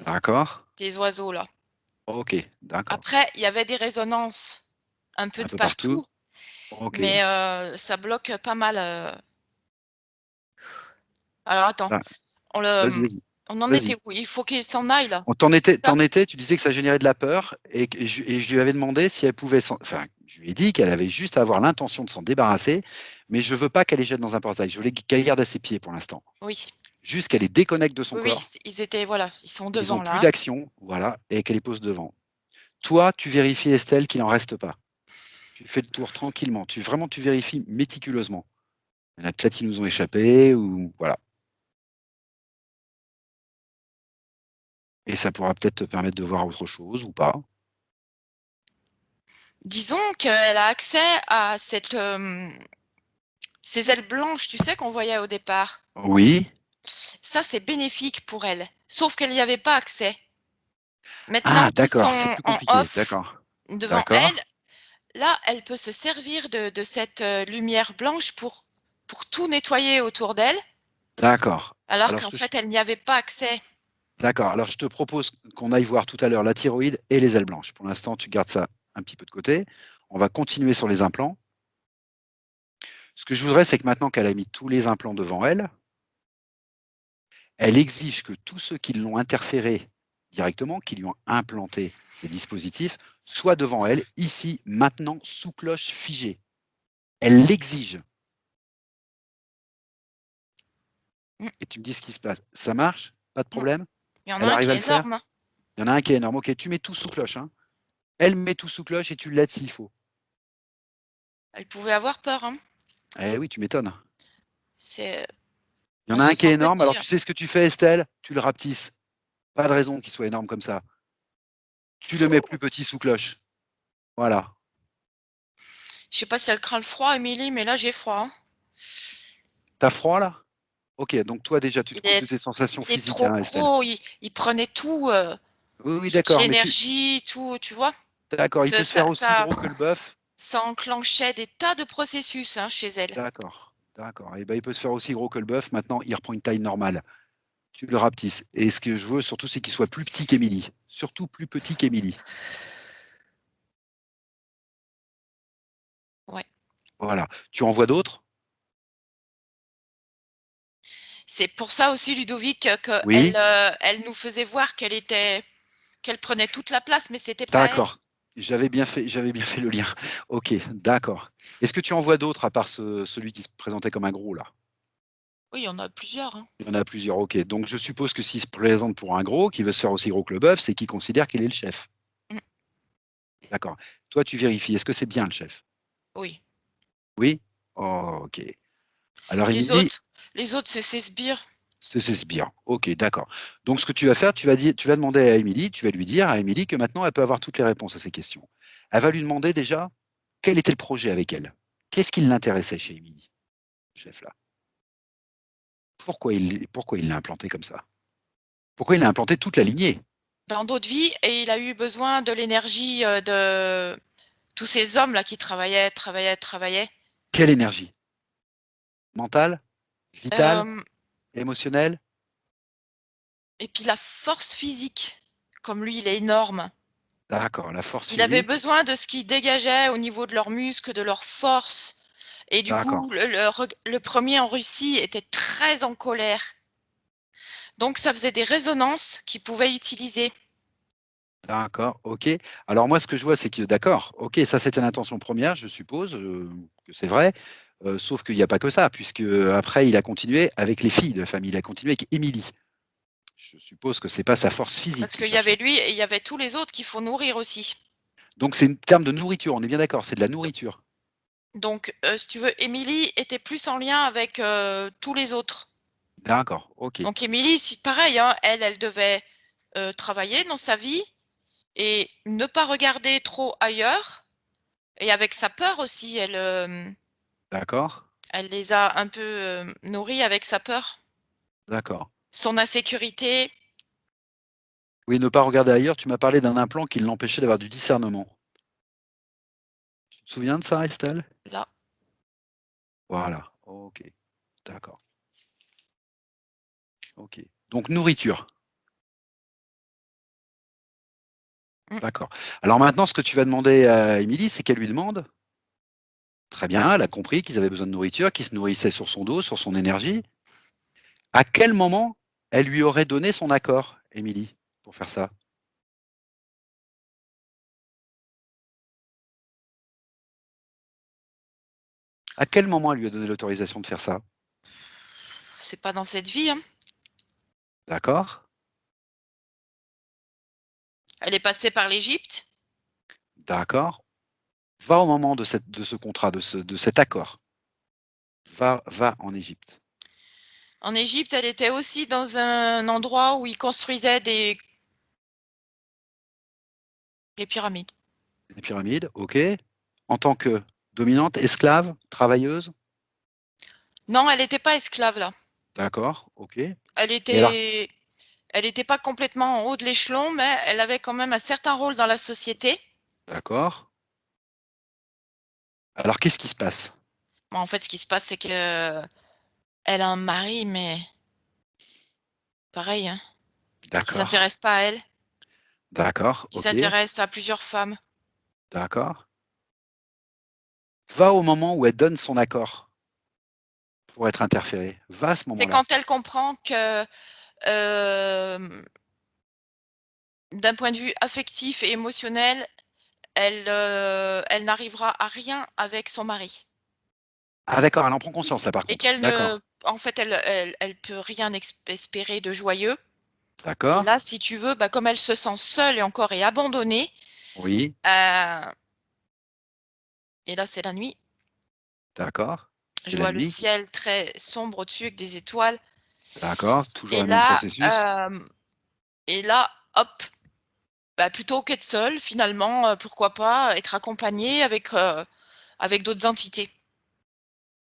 d'accord, ces oiseaux-là. OK, d'accord. Après, il y avait des résonances un peu Un de peu partout? partout, OK. mais ça bloque pas mal, alors attends, Bah, on le, vas-y, vas-y, on en était vas-y. où? Il faut qu'il s'en aille là, On t'en étais c'est ça? tu étais, tu disais que ça générait de la peur et je lui avais demandé si elle pouvait enfin, je lui ai dit qu'elle avait juste à avoir l'intention de s'en débarrasser, mais je veux pas qu'elle les jette dans un portail. Je voulais qu'elle les garde à ses pieds pour l'instant. Oui, Juste qu'elle les déconnecte de son oui, oui, corps. ils étaient voilà, ils sont Ils ont devant plus là. d'action, voilà, et qu'elle les pose devant. Toi, tu vérifies, Estelle, qu'il en reste pas. Tu fais le tour tranquillement. Tu vérifies méticuleusement. Il y en a peut-être qui nous ont échappé ou voilà, et ça pourra peut-être te permettre de voir autre chose ou pas. Disons qu'elle a accès à ces ailes blanches, tu sais, qu'on voyait au départ. Oui. Ça, c'est bénéfique pour elle, sauf qu'elle n'y avait pas accès. Maintenant Ah qu'ils d'accord, c'est sont plus en compliqué. off D'accord. devant elle, D'accord. là, elle peut se servir de cette, lumière blanche pour pour tout nettoyer autour d'elle, D'accord. alors Alors, qu'en fait, elle n'y avait pas accès. d'accord. Alors, je te propose qu'on aille voir tout à l'heure la thyroïde et les ailes blanches. Pour l'instant, tu gardes ça un petit peu de côté. On va continuer sur les implants. Ce que je voudrais, c'est que maintenant qu'elle a mis tous les implants devant elle, elle exige que tous ceux qui l'ont interféré directement, qui lui ont implanté ces dispositifs, soient devant elle, ici, maintenant, sous cloche figée. Elle l'exige. Mmh. Et tu me dis ce qui se passe. Ça marche? Pas de Mmh. problème? Il y en a Elle un arrive qui à est le faire? énorme, hein. Il y en a un qui est énorme. Ok, tu mets tout sous cloche, hein. Elle met tout sous cloche et tu l'aides s'il faut. Elle pouvait avoir peur, hein. Eh oui, tu m'étonnes. C'est Il y en on a se un qui est sent énorme. petit, Alors hein. tu sais ce que tu fais, Estelle? Tu le rapetisses. Pas de raison qu'il soit énorme comme ça. Tu le mets plus petit sous cloche. Voilà. Je sais pas si elle craint le froid, Émilie, mais là, j'ai froid, hein. T'as froid là? Ok, donc toi déjà, tu te Il coupes de est tes sensations il est physiques, trop hein, Estelle. gros, il prenait tout, Oui, oui, toute d'accord, mais l'énergie, tout, tu vois? d'accord, il peut Ce se faire ça aussi ça gros que le bœuf. ça enclenchait des tas de processus, hein, chez elle. D'accord, d'accord. Et ben, il peut se faire aussi gros que le bœuf. Maintenant, il reprend une taille normale. Tu le rapetisses. Et ce que je veux surtout, c'est qu'il soit plus petit qu'Émilie. Surtout plus petit qu'Émilie. Ouais. Voilà. Tu en vois d'autres? C'est pour ça aussi, Ludovic, qu'elle, Oui. elle nous faisait voir qu'elle prenait toute la place, mais c'était pas elle. D'accord. J'avais bien fait le lien. Ok, d'accord. Est-ce que tu en vois d'autres à part celui qui se présentait comme un gros là? Oui, il y en a plusieurs, hein. Il y en a plusieurs, ok. Donc je suppose que s'il se présente pour un gros, qui veut se faire aussi gros que le bœuf, c'est qu'il considère qu'il est le chef. Mmh, D'accord. Toi, tu vérifies, est-ce que c'est bien le chef? oui. Oui? Oh, ok. Alors Les Émilie, autres les autres, c'est ses sbires. c'est ses sbires. Ok, d'accord. Donc ce que tu vas faire, tu vas demander à Émilie, tu vas lui dire à Émilie que maintenant elle peut avoir toutes les réponses à ces questions. Elle va lui demander déjà quel était le projet avec elle. Qu'est-ce qui l'intéressait chez Émilie, ce chef-là? Pourquoi il l'a implanté comme ça? Pourquoi il a implanté toute la lignée? Dans d'autres vies et il a eu besoin de l'énergie, de tous ces hommes-là qui travaillaient, travaillaient, travaillaient. Quelle énergie? Mentale? Vitale? Hem Émotionnelle? Et puis la force physique, comme lui, il est énorme. D'accord, la force Il avait physique? besoin de ce qui dégageait au niveau de leurs muscles, de leur force et du D'accord, coup, le 1er en Russie était très en colère. Donc ça faisait des résonances qu'il pouvait utiliser. d'accord, ok. Alors moi, ce que je vois, c'est que d'accord, ok, ça c'était l'intention première, je suppose que c'est vrai, sauf qu'il n'y a pas que ça, puisque après il a continué avec les filles de la famille, il a continué avec Émilie. Je suppose que c'est pas sa force physique Parce qu'il qu'il y avait cherchait. lui et il y avait tous les autres qu'il faut nourrir aussi. Donc c'est une terme de nourriture, on est bien d'accord, c'est de la nourriture. Donc, si tu veux, Émilie était plus en lien avec, tous les autres. D'accord, ok, Donc Émilie, si pareil, hein, elle devait, travailler dans sa vie et ne pas regarder trop ailleurs. Et avec sa peur aussi, d'accord, elle les a un peu, nourris avec sa peur. d'accord. Son insécurité, Oui, ne pas regarder ailleurs, tu m'as parlé d'un implant qui l'empêchait d'avoir du discernement. Tu te souviens de ça, Estelle? là. Voilà, ok, d'accord, ok. Donc nourriture. Mmh. D'accord. Alors maintenant, ce que tu vas demander à Émilie, c'est qu'elle lui demande, très bien, elle a compris qu'ils avaient besoin de nourriture, qu'ils se nourrissaient sur son dos, sur son énergie. À quel moment elle lui aurait donné son accord, Émilie, pour faire ça? À quel moment elle lui a donné l'autorisation de faire ça? C'est pas dans cette vie, hein. D'accord? Elle est passée par l'Égypte. D'accord. Va au moment de ce contrat, de cet accord. Va en Égypte. En Égypte, elle était aussi dans un endroit où ils construisaient les pyramides. Les pyramides, ok. En tant que dominante, esclave, travailleuse, Non, elle était pas esclave là. d'accord, ok. Et Elle alors, était elle était pas complètement en haut de l'échelon, mais elle avait quand même un certain rôle dans la société. d'accord. Alors qu'est-ce qui se passe? En fait, ce qui se passe, c'est qu'elle a un mari, mais pareil, hein, qui D'accord. s'intéresse pas à elle, D'accord, qui OK, s'intéresse à plusieurs femmes. d'accord. Va au moment où elle donne son accord pour être interférée. Va à ce C'est moment-là. quand elle comprend que, hem, d'un point de vue affectif et émotionnel, elle n'arrivera à rien avec son mari Ah d'accord, elle en prend conscience là par et contre. qu'elle D'accord, ne en fait, elle peut rien espérer de joyeux et d'accord, là, si tu veux, bah, comme elle se sent seule et encore et abandonnée, oui, heu et là, c'est la nuit. d'accord. Je C'est la vois le nuit. ciel très sombre au-dessus avec des étoiles D'accord, toujours et le même là, processus. hop, bah, plutôt qu'être seule finalement, pourquoi pas être accompagnée avec d'autres entités.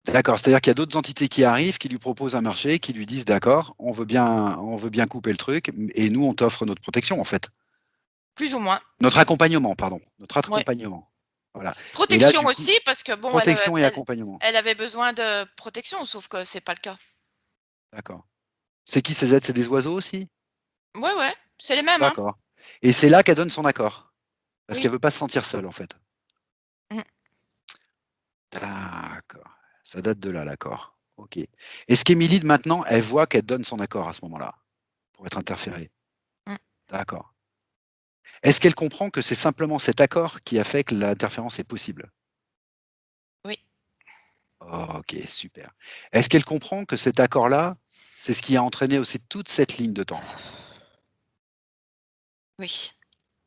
D'accord, c'est-à-dire qu'il y a d'autres entités qui arrivent, qui lui proposent un marché, qui lui disent: «D'accord, on veut bien couper le truc, et nous on t'offre notre protection en fait». Plus ou moins, Notre accompagnement, pardon, notre ouais. accompagnement. Voilà, et là Protection du coup aussi parce que bon, protection et accompagnement. elle avait besoin de protection, sauf que c'est pas le cas. D'accord. C'est qui ces êtres? C'est des oiseaux aussi? Ouais, ouais, c'est les mêmes, hein. D'accord, et c'est là qu'elle donne son accord? Parce qu'elle Oui. veut pas se sentir seule en fait? Mmh. D'accord, ça date de là, l'accord. OK. Est-ce qu'Émilie, maintenant, elle voit qu'elle donne son accord à ce moment-là, pour être interférée? Mmh. D'accord. Est-ce qu'elle comprend que c'est simplement cet accord qui a fait que l'interférence est possible? Oui, OK, super. Est-ce qu'elle comprend que cet accord-là, c'est ce qui a entraîné aussi toute cette ligne de temps? oui.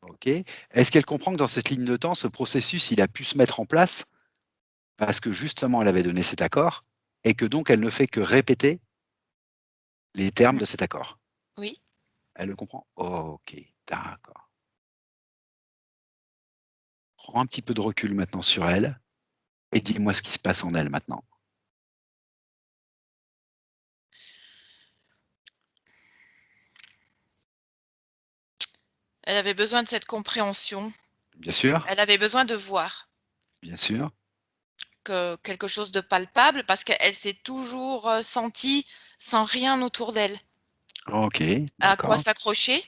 OK. Est-ce qu'elle comprend que dans cette ligne de temps, ce processus, il a pu se mettre en place parce que justement elle avait donné cet accord et que donc elle ne fait que répéter les termes Mmh. de cet accord? Oui. Elle le comprend? OK, d'accord. Prends un petit peu de recul maintenant sur elle et dis-moi ce qui se passe en elle maintenant. Elle avait besoin de cette compréhension. Bien sûr, Elle avait besoin de voir bien sûr. que quelque chose de palpable parce qu'elle s'est toujours, sentie sans rien autour d'elle, OK, à quoi d'accord, s'accrocher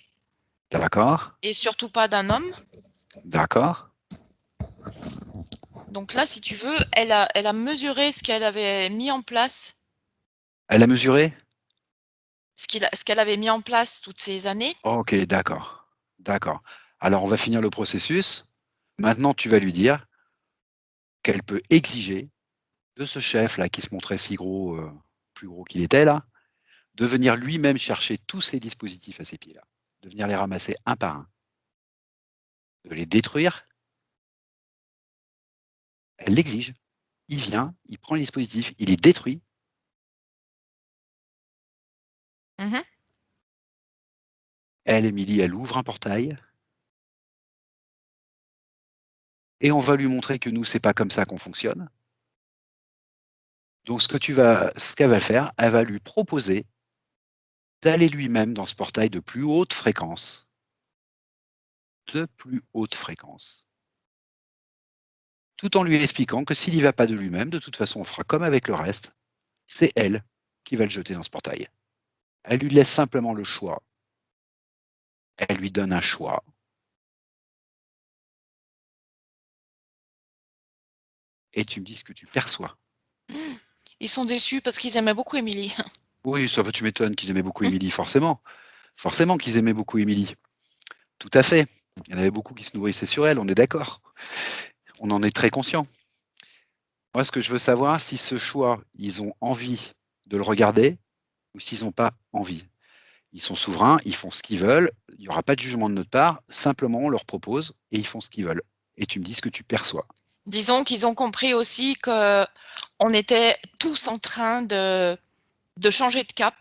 d'accord, et surtout pas d'un homme. d'accord. Donc là, si tu veux, elle a mesuré ce qu'elle avait mis en place, Elle a mesuré? ce qu'elle avait mis en place toutes ces années. OK, d'accord, d'accord. Alors on va finir le processus. Maintenant tu vas lui dire qu'elle peut exiger de ce chef-là qui se montrait si gros, plus gros qu'il était là, de venir lui-même chercher tous ces dispositifs à ses pieds là, de venir les ramasser un par un, de les détruire. Elle l'exige. Il vient, il prend les dispositifs, il les détruit. Mmh. Elle, Émilie, elle ouvre un portail et on va lui montrer que nous, c'est pas comme ça qu'on fonctionne. Donc ce qu'elle va faire, elle va lui proposer d'aller lui-même dans ce portail de plus haute fréquence, tout en lui expliquant que s'il y va pas de lui-même, de toute façon, on fera comme avec le reste, c'est elle qui va le jeter dans ce portail. Elle lui laisse simplement le choix. Elle lui donne un choix et tu me dis ce que tu perçois. Ils sont déçus parce qu'ils aimaient beaucoup Émilie. Oui, ça va, tu m'étonnes qu'ils aimaient beaucoup Émilie, forcément. Forcément qu'ils aimaient beaucoup Émilie. Tout à fait. Il y en avait beaucoup qui se nourrissaient sur elle, on est d'accord. On en est très conscient. Moi, ce que je veux savoir, si ce choix, ils ont envie de le regarder ou s'ils n'ont pas envie. Ils sont souverains, ils font ce qu'ils veulent, il n'y aura pas de jugement de notre part, simplement on leur propose et ils font ce qu'ils veulent. Et tu me dis ce que tu perçois. Disons qu'ils ont compris aussi qu'on était tous en train de changer de cap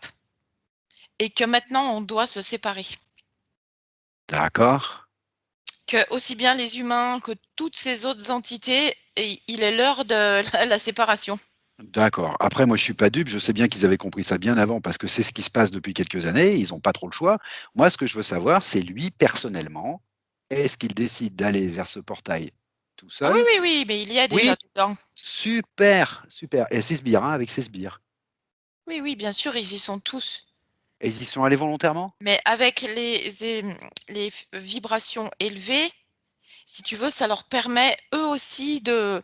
et que maintenant on doit se séparer. D'accord? Que aussi bien les humains que toutes ces autres entités, et il est l'heure de la séparation. D'accord. Après, moi, je suis pas dupe, je sais bien qu'ils avaient compris ça bien avant parce que c'est ce qui se passe depuis quelques années, ils n'ont pas trop le choix. Moi, ce que je veux savoir, c'est lui, personnellement, est-ce qu'il décide d'aller vers ce portail tout Ah oui, seul? oui, oui, mais il y est déjà Oui? dedans. Super, super. Et ses sbires, hein, avec ses sbires. Oui, oui, bien sûr, ils y sont tous. Et ils y sont allés volontairement? Mais avec les vibrations élevées, si tu veux, ça leur permet eux aussi de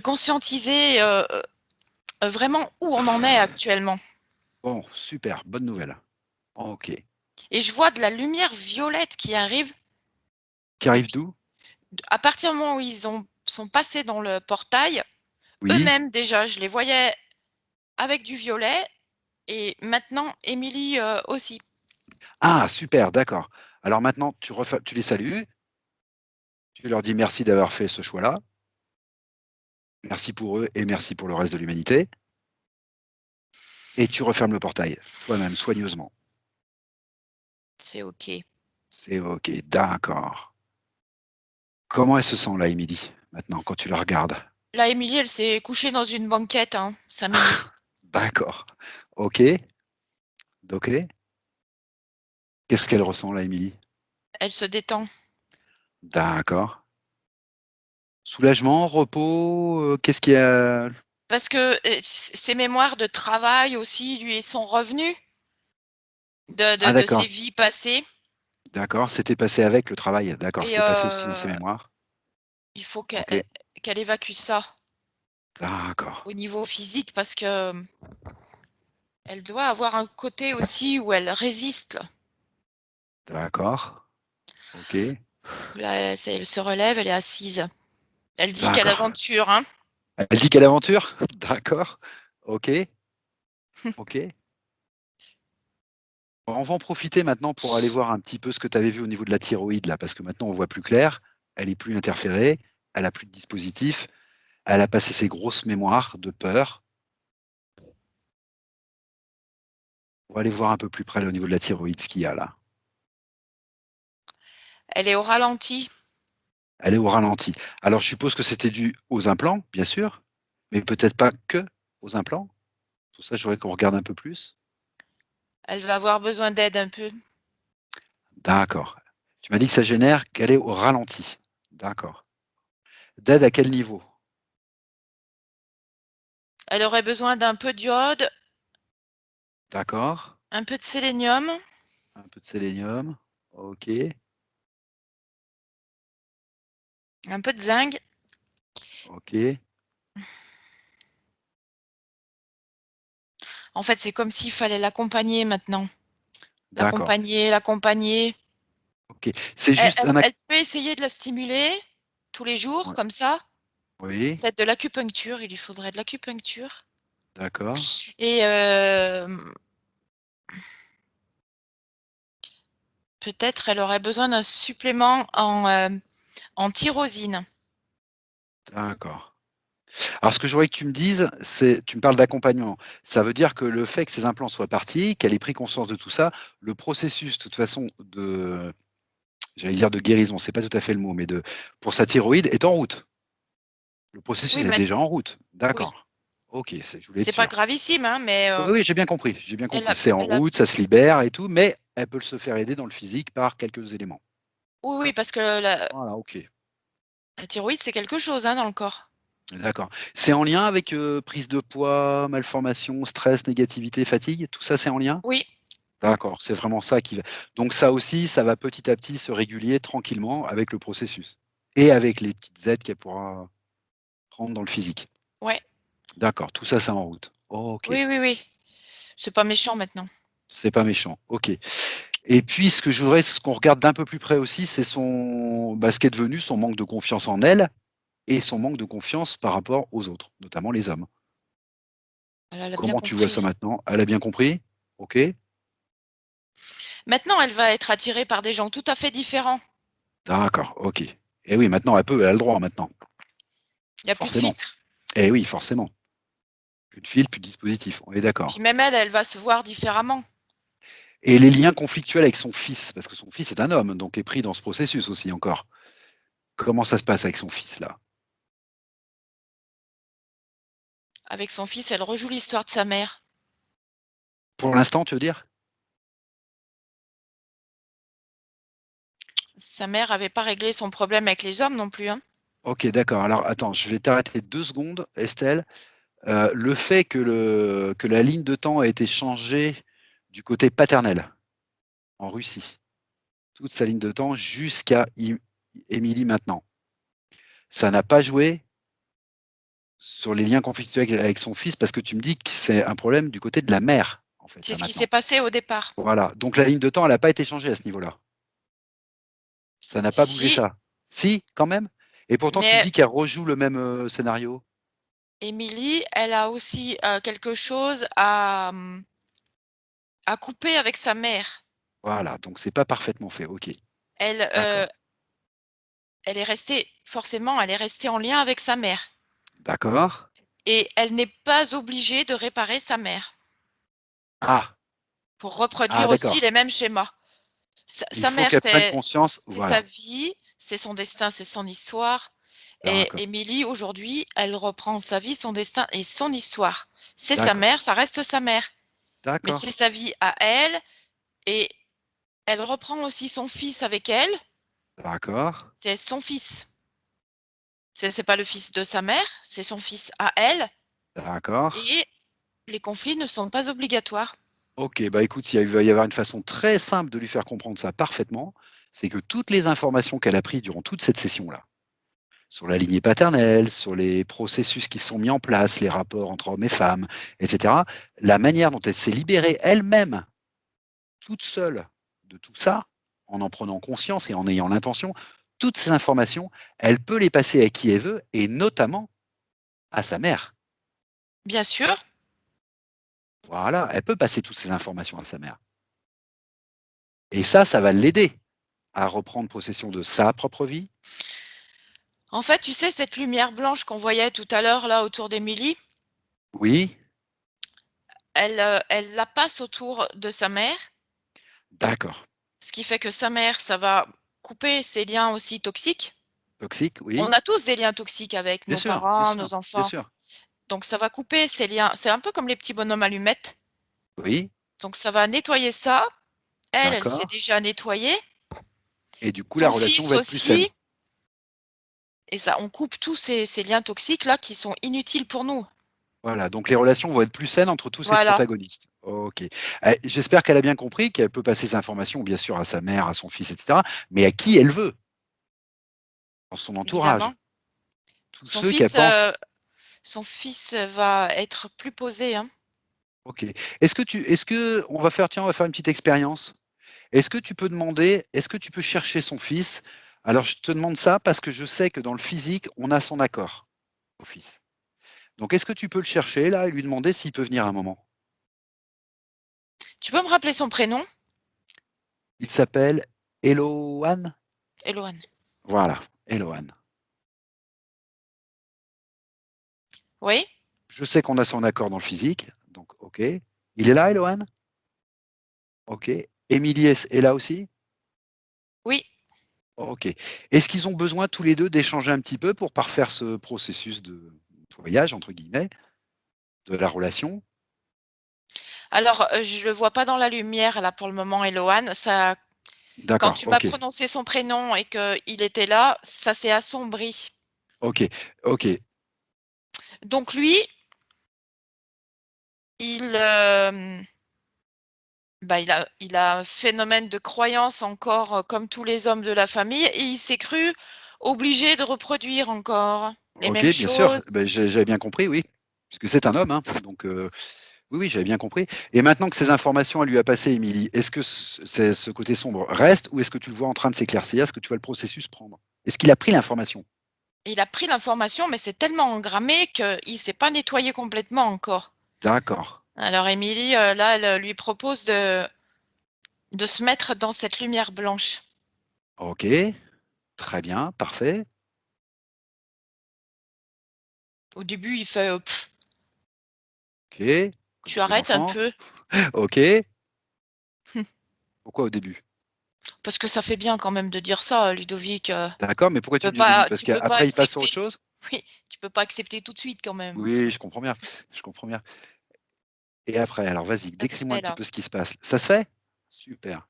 conscientiser vraiment où on en est actuellement. Bon, super, bonne nouvelle. OK. Et je vois de la lumière violette qui arrive Qui arrive depuis d'où? à partir du moment où sont passés dans le portail, Oui. eux-mêmes déjà, je les voyais avec du violet et maintenant Émilie, aussi. Ah super, d'accord. Alors maintenant tu les salues, tu leur dis merci d'avoir fait ce choix-là. Merci pour eux et merci pour le reste de l'humanité et tu refermes le portail, toi-même, soigneusement. C'est OK. C'est OK, d'accord. Comment elle se sent là, Émilie, maintenant, quand tu la regardes? Là, Émilie, elle s'est couchée dans une banquette, hein, 5 minutes. D'accord. OK, OK. Qu'est-ce qu'elle ressent là, Émilie? Elle se détend. D'accord. Soulagement, repos, qu'est-ce qui a Parce que, ses mémoires de travail aussi lui sont revenues ah de ses d'accord, vies passées d'accord, c'était passé avec le travail, d'accord, et c'était passé aussi dans ses mémoires? il faut OK, qu'elle évacue ça d'accord, au niveau physique parce que, elle doit avoir un côté aussi où elle résiste. d'accord, OK, Là, elle se relève, elle est assise. Elle dit quelle d'accord. aventure, hein. Elle dit quelle aventure? D'accord, OK, OK. On va en profiter maintenant pour aller voir un petit peu ce que tu avais vu au niveau de la thyroïde là, parce que maintenant on voit plus clair, elle est plus interférée, elle a plus de dispositif, elle a passé ses grosses mémoires de peur. On va aller voir un peu plus près là, au niveau de la thyroïde, ce qu'il y a là. Elle est au ralenti. Elle est au ralenti. Alors je suppose que c'était dû aux implants, bien sûr, mais peut-être pas que aux implants? Pour ça, je voudrais qu'on regarde un peu plus. Elle va avoir besoin d'aide un peu. D'accord. Tu m'as dit que ça génère qu'elle est au ralenti. D'accord. D'aide à quel niveau? Elle aurait besoin d'un peu d'iode, D'accord. un peu de sélénium, Un peu de sélénium. OK. un peu de zinc. OK. En fait, c'est comme s'il fallait l'accompagner maintenant. D'accord. L'accompagner. OK. C'est juste un ac Elle peut essayer de la stimuler tous les jours ouais. comme ça. Oui. Peut-être de l'acupuncture, il lui faudrait de l'acupuncture D'accord. et peut-être elle aurait besoin d'un supplément en tyrosine. D'accord. Alors ce que je voudrais que tu me dises, c'est tu me parles d'accompagnement. Ça veut dire que le fait que ces implants soient partis, qu'elle ait pris conscience de tout ça, le processus de toute façon de j'allais dire de guérison, c'est pas tout à fait le mot, mais de pour sa thyroïde est en route. Le processus Oui, est mais déjà en route. oui, D'accord. OK, c'est je voulais être c'est pas sûr. gravissime, hein, mais Oui, oui, j'ai bien compris, j'ai bien elle compris. a C'est en elle a route, ça se libère et tout, mais elle peut se faire aider dans le physique par quelques éléments. oui, oui, parce que Voilà, OK. la thyroïde, c'est quelque chose, hein, dans le corps. D'accord. C'est en lien avec, prise de poids, malformation, stress, négativité, fatigue? Tout ça, c'est en lien? Oui, mmh, D'accord, c'est vraiment ça qui va donc ça aussi, ça va petit à petit se réguler tranquillement avec le processus et avec les petites aides qu'elle pourra prendre dans le physique. ouais. D'accord, tout ça, c'est en route. OK, Oui, oui, oui. C'est pas méchant maintenant. c'est pas méchant. OK et puis ce que je voudrais, ce qu'on regarde d'un peu plus près aussi, c'est son bah, ce qui est devenu son manque de confiance en elle et son manque de confiance par rapport aux autres, notamment les hommes. Elle a bien Comment tu vois compris. ça maintenant? Elle a bien compris? OK, Maintenant, elle va être attirée par des gens tout à fait différents. d'accord, OK et oui, maintenant elle a le droit maintenant, Il y a plus de forcément. filtre. Et oui, forcément. Plus de fil, plus de dispositif, on est Puis d'accord. même elle, elle va se voir différemment. Et les liens conflictuels avec son fils, parce que son fils est un homme, donc est pris dans ce processus aussi encore. Comment ça se passe avec son fils là? Avec son fils, elle rejoue l'histoire de sa mère. Pour l'instant, tu veux dire? Sa mère avait pas réglé son problème avec les hommes non plus, hein. OK, d'accord. Alors attends, je vais t'arrêter 2 secondes, Estelle. Le fait que la ligne de temps a été changée du côté paternel, en Russie, toute sa ligne de temps jusqu'à Émilie maintenant, ça n'a pas joué sur les liens conflictuels avec son fils parce que tu me dis que c'est un problème du côté de la mère, en fait, C'est là, ce qui s'est maintenant. passé au départ. Voilà, donc la ligne de temps, elle a pas été changée à ce niveau-là. Ça n'a pas bougé Si, ça? Si, quand même? Et pourtant tu me mais dis qu'elle rejoue le même, scénario? Émilie, elle a aussi, quelque chose à couper avec sa mère. Voilà, donc c'est pas parfaitement fait, OK, Elle, d'accord. elle est restée forcément, elle est restée en lien avec sa mère D'accord. et elle n'est pas obligée de réparer sa mère Ah! pour Ah reproduire aussi d'accord. les mêmes schémas. Sa Il sa faut mère, qu'elle prenne conscience c'est sa voilà, vie, c'est son destin, c'est son histoire et d'accord, Émilie, aujourd'hui, elle reprend sa vie, son destin et son histoire. C'est sa d'accord, mère, ça reste sa mère, mais c'est d'accord, sa vie à elle et elle reprend aussi son fils avec elle, d'accord, c'est son fils. C'est pas le fils de sa mère, c'est son fils à elle d'accord. et les conflits ne sont pas obligatoires. OK, bah, écoute, il va y avoir une façon très simple de lui faire comprendre ça parfaitement. C'est que toutes les informations qu'elle a prises durant toute cette session-là, sur la lignée paternelle, sur les processus qui sont mis en place, les rapports entre hommes et femmes, et cetera, la manière dont elle s'est libérée elle-même, toute seule, de tout ça, en prenant conscience et en ayant l'intention, toutes ces informations, elle peut les passer à qui elle veut et notamment à sa mère. Bien sûr, Voilà, elle peut passer toutes ces informations à sa mère et ça va l'aider à reprendre possession de sa propre vie. en fait, tu sais, cette lumière blanche qu'on voyait tout à l'heure là autour d'Émilie, Oui, elle la passe autour de sa mère, d'accord. ce qui fait que sa mère, ça va couper ses liens aussi toxiques. Toxique, On oui, a tous des liens toxiques avec bien nos sûr, bien parents, sûr, nos bien enfants, sûr. donc ça va couper ces liens. C'est un peu comme les petits bonhommes allumettes, Oui, donc ça va nettoyer ça. Elle s'est d'accord déjà nettoyée, et du coup, la son relation fils va être plus saine. aussi et ça on coupe tous ces liens toxiques là qui sont inutiles pour nous. Voilà, donc les relations vont être plus saines entre tous ces Voilà, protagonistes. OK. J'espère qu'elle a bien compris qu'elle peut passer ces informations, bien sûr, à sa mère, à son fils et cetera, mais à qui elle veut, dans son entourage. évidemment. Tous Son ceux qu'elle fils, pense heu, son fils va être plus posé, hein. OK. Est-ce que on va faire tiens, on va faire une petite expérience. Est-ce que tu peux chercher son fils? Alors je te demande ça parce que je sais que dans le physique, on a son accord, au fils. Donc est-ce que tu peux le chercher là et lui demander s'il peut venir un moment? Tu peux me rappeler son prénom? Il s'appelle Eloane? Eloane. Voilà, Eloane. Oui? Je sais qu'on a son accord dans le physique, donc OK. Il est là, Eloane? OK. Émilie est là aussi? Oui. OK. Est-ce qu'ils ont besoin tous les 2 d'échanger un petit peu pour parfaire ce processus de «nettoyage» entre guillemets, de la relation? Alors, je le vois pas dans la lumière là pour le moment, Eloane. Ça quand D'accord, tu m'as OK. prononcé son prénom et qu'il était là, ça s'est assombri. OK. OK. Donc lui, il, bah, il a un phénomène de croyance encore, comme tous les hommes de la famille et il s'est cru obligé de reproduire encore les OK, mêmes bien sûr. choses. Beh, j'avais bien compris, oui. Puisque c'est un homme, hein, donc oui, oui, j'avais bien compris et maintenant que ces informations, elle lui a passées, Émilie, est-ce que ce côté sombre reste ou est-ce que tu le vois en train de s'éclaircir? Est-ce que tu vois le processus prendre? Est-ce qu'il a pris l'information? Il a pris l'information, mais c'est tellement engrammé qu'il s'est pas nettoyé complètement encore. D'accord. Alors Émilie, là, elle lui propose de se mettre dans cette lumière blanche. OK. Très bien, parfait. Au début, il fait, OK. Comme «Tu tous les arrêtes un enfants. peu?» OK. Pourquoi au début? parce que ça fait bien quand même de dire ça, Ludovic, D'accord, mais pourquoi tu me dis au début? Parce tu peux pas qu'après il passe sur accepter autre chose? oui, tu peux pas accepter tout de suite quand même. Oui, je comprends bien, je comprends bien et après alors vas-y, Ça se décris-moi un fait petit là. peu ce qui se passe. Ça se fait? Super.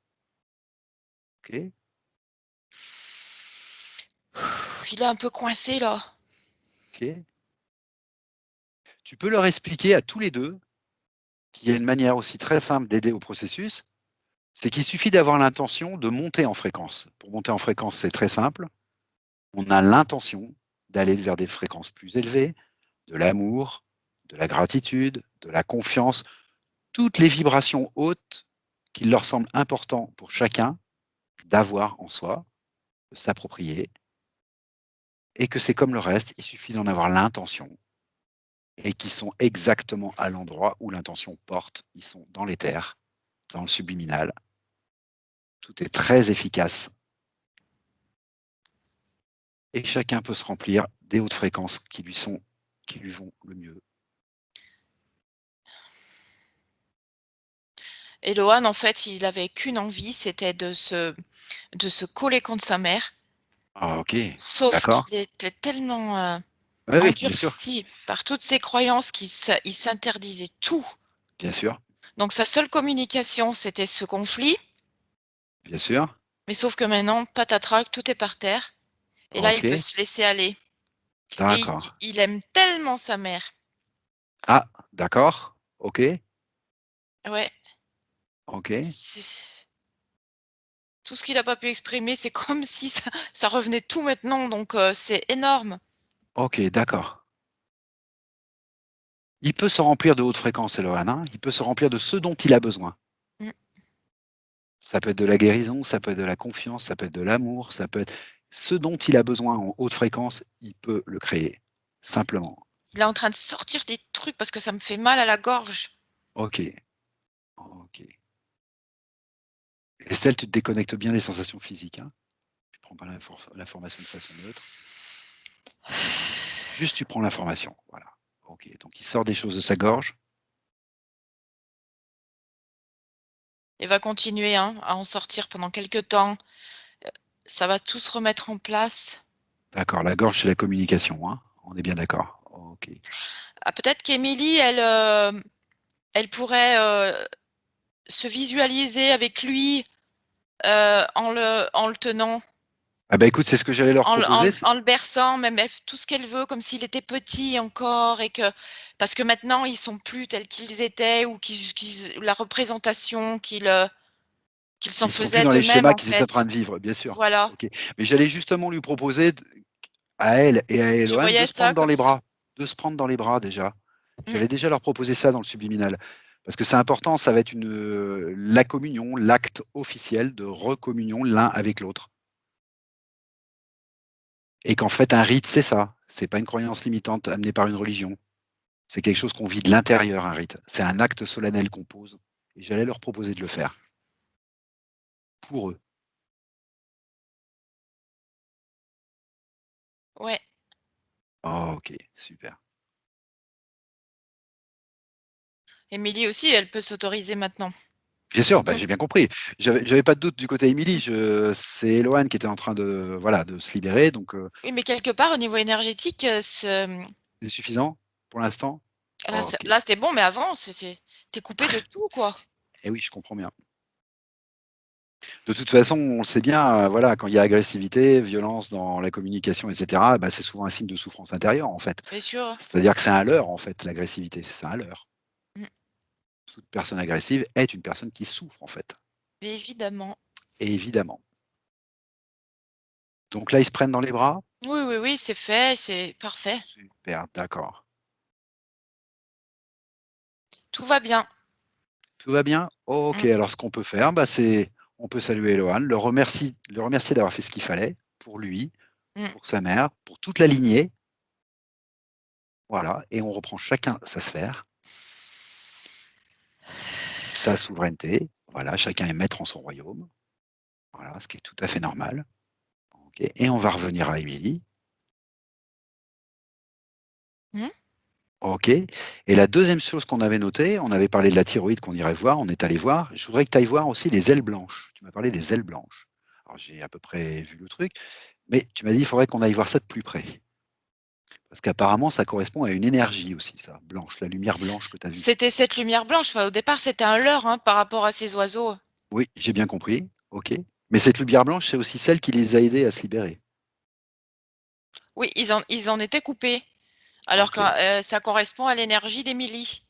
OK. Puis il est un peu coincé là. OK. Tu peux leur expliquer à tous les 2 qu'il y a une manière aussi très simple d'aider au processus, c'est qu'il suffit d'avoir l'intention de monter en fréquence. Pour monter en fréquence, c'est très simple. On a l'intention d'aller vers des fréquences plus élevées, de l'amour, de la gratitude, de la confiance, toutes les vibrations hautes qu'il leur semble important pour chacun d'avoir en soi, de s'approprier, et que c'est comme le reste, il suffit d'en avoir l'intention, et qui sont exactement à l'endroit où l'intention porte. Ils sont dans l'éther, dans le subliminal. Tout est très efficace. Et chacun peut se remplir des hautes fréquences qui lui vont le mieux. Et Lohan, en fait, il avait qu'une envie, c'était de se coller contre sa mère. Ah OK, Sauf d'accord. qu'il était tellement, Oui, oui, bien sûr, endurci par toutes ses croyances il s'interdisait tout. bien sûr, Donc sa seule communication, c'était ce conflit, bien sûr. mais sauf que maintenant, patatras, tout est par terre et là, il peut OK, se laisser aller et d'accord. il aime tellement sa mère. Ah, d'accord. OK, Ouais, OK, c'est tout ce qu'il a pas pu exprimer, c'est comme si ça revenait tout maintenant, donc c'est énorme. OK, d'accord. Il peut se remplir de hautes fréquences, Eloane, hein. Il peut se remplir de ce dont il a besoin. Mmh. Ça peut être de la guérison, ça peut être de la confiance, ça peut être de l'amour, ça peut être ce dont il a besoin en haute fréquence, il peut le créer, simplement. Il est en train de sortir des trucs parce que ça me fait mal à la gorge. OK, OK. Estelle, tu te déconnectes bien des sensations physiques, hein? Tu prends pas l'information de façon neutre. Juste tu prends l'information, voilà. OK, donc il sort des choses de sa gorge. Il va continuer, hein, à en sortir pendant quelque temps. Ça va tout se remettre en place. D'accord, la gorge, c'est la communication, hein? On est bien d'accord. OK. Ah, peut-être qu'Émilie, elle pourrait, se visualiser avec lui, en le tenant, Ah bah, écoute, c'est ce que j'allais leur proposer, c'est en le berçant, même elle tout ce qu'elle veut, comme s'il était petit encore et que parce que maintenant ils sont plus tels qu'ils étaient ou la représentation qu'ils s'en ils sont plus faisaient dans les d'eux-mêmes, schémas en qu'ils étaient en fait. train de vivre, bien sûr. Voilà. OK. Mais j'allais justement lui proposer à elle et à Je Eloane de voyais se prendre ça dans comme les ça. bras, de se prendre dans les bras déjà. Mmh. J'allais déjà leur proposer ça dans le subliminal. Parce que c'est important, ça va être la communion, l'acte officiel de recommunion l'un avec l'autre. Et qu'en fait, un rite, c'est ça. C'est pas une croyance limitante amenée par une religion. C'est quelque chose qu'on vit de l'intérieur, un rite. C'est un acte solennel qu'on pose. Et j'allais leur proposer de le faire. Pour eux. Ouais. Oh, ok, super. Émilie aussi, elle peut s'autoriser maintenant. Bien sûr, bah, Mmh. j'ai bien compris. J'avais pas de doute du côté Émilie. Mmh. C'est Eloane qui était en train de, voilà, de se libérer. Donc, Oui, mais quelque part, au niveau énergétique, c'est suffisant pour l'instant. Ok. là, c'est bon, mais avant, tu coupé de tout, quoi. Et oui, je comprends bien. De toute façon, on le sait bien, voilà, quand il y a agressivité, violence dans la communication, et cetera, bah, c'est souvent un signe de souffrance intérieure, en fait. Bien sûr. C'est-à-dire que c'est un leurre, en fait, l'agressivité, c'est un leurre. Mmh. Toute personne agressive est une personne qui souffre, en fait, Évidemment. et évidemment. Donc là, ils se prennent dans les bras? Oui, oui, oui, c'est fait, c'est parfait. Super, d'accord. Tout va bien. Tout va bien? OK, Mmh. alors ce qu'on peut faire, bah, c'est on peut saluer Eloane, le remercier d'avoir fait ce qu'il fallait pour lui, Mmh. pour sa mère, pour toute la lignée, voilà, et on reprend chacun sa sphère, sa souveraineté, voilà, chacun est maître en son royaume, voilà, ce qui est tout à fait normal. OK, et on va revenir à Émilie. Mmh. OK, et la deuxième chose qu'on avait notée, on avait parlé de la thyroïde qu'on irait voir, on est allé voir. Je voudrais que tu ailles voir aussi les ailes blanches. Tu m'as parlé des ailes blanches. Alors j'ai à peu près vu le truc, mais tu m'as dit: «Il faudrait qu'on aille voir ça de plus près». Parce qu'apparemment ça correspond à une énergie aussi ça, blanche, la lumière blanche que tu as vue. C'était cette lumière blanche, enfin, au départ, c'était un leurre, hein, par rapport à ces oiseaux. Oui, j'ai bien compris, OK. Mais cette lumière blanche, c'est aussi celle qui les a aidés à se libérer. Oui, ils en étaient coupés. Alors que, OK. ça correspond à l'énergie d'Émilie.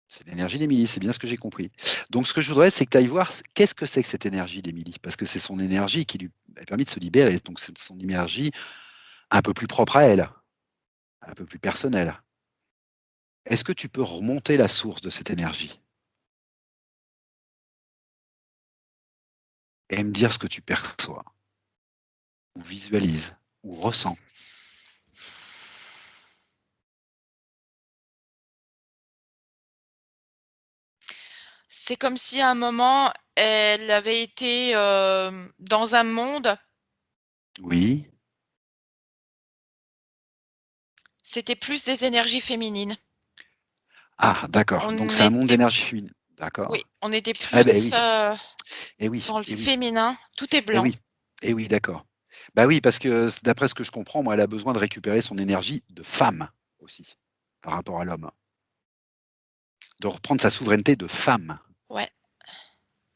C'est l'énergie d'Émilie, c'est bien ce que j'ai compris. Donc ce que je voudrais, c'est que tu ailles voir qu'est-ce que c'est que cette énergie d'Émilie? Parce que c'est son énergie qui lui a permis de se libérer, donc c'est son énergie un peu plus propre à elle, un peu plus personnelle. Est-ce que tu peux remonter la source de cette énergie et me dire ce que tu perçois ou visualises ou ressens? C'est comme si à un moment, elle avait été, dans un monde, Oui. c'était plus des énergies féminines. Ah d'accord, donc On c'est un monde était d'énergie féminine. D'accord. Oui, on était Ah ben plus, oui, et oui, dans le et oui, féminin. Tout est et blanc. oui, et oui, d'accord. Bah oui, parce que d'après ce que je comprends, moi, elle a besoin de récupérer son énergie de femme aussi, par rapport à l'homme. De reprendre sa souveraineté de femme Ouais.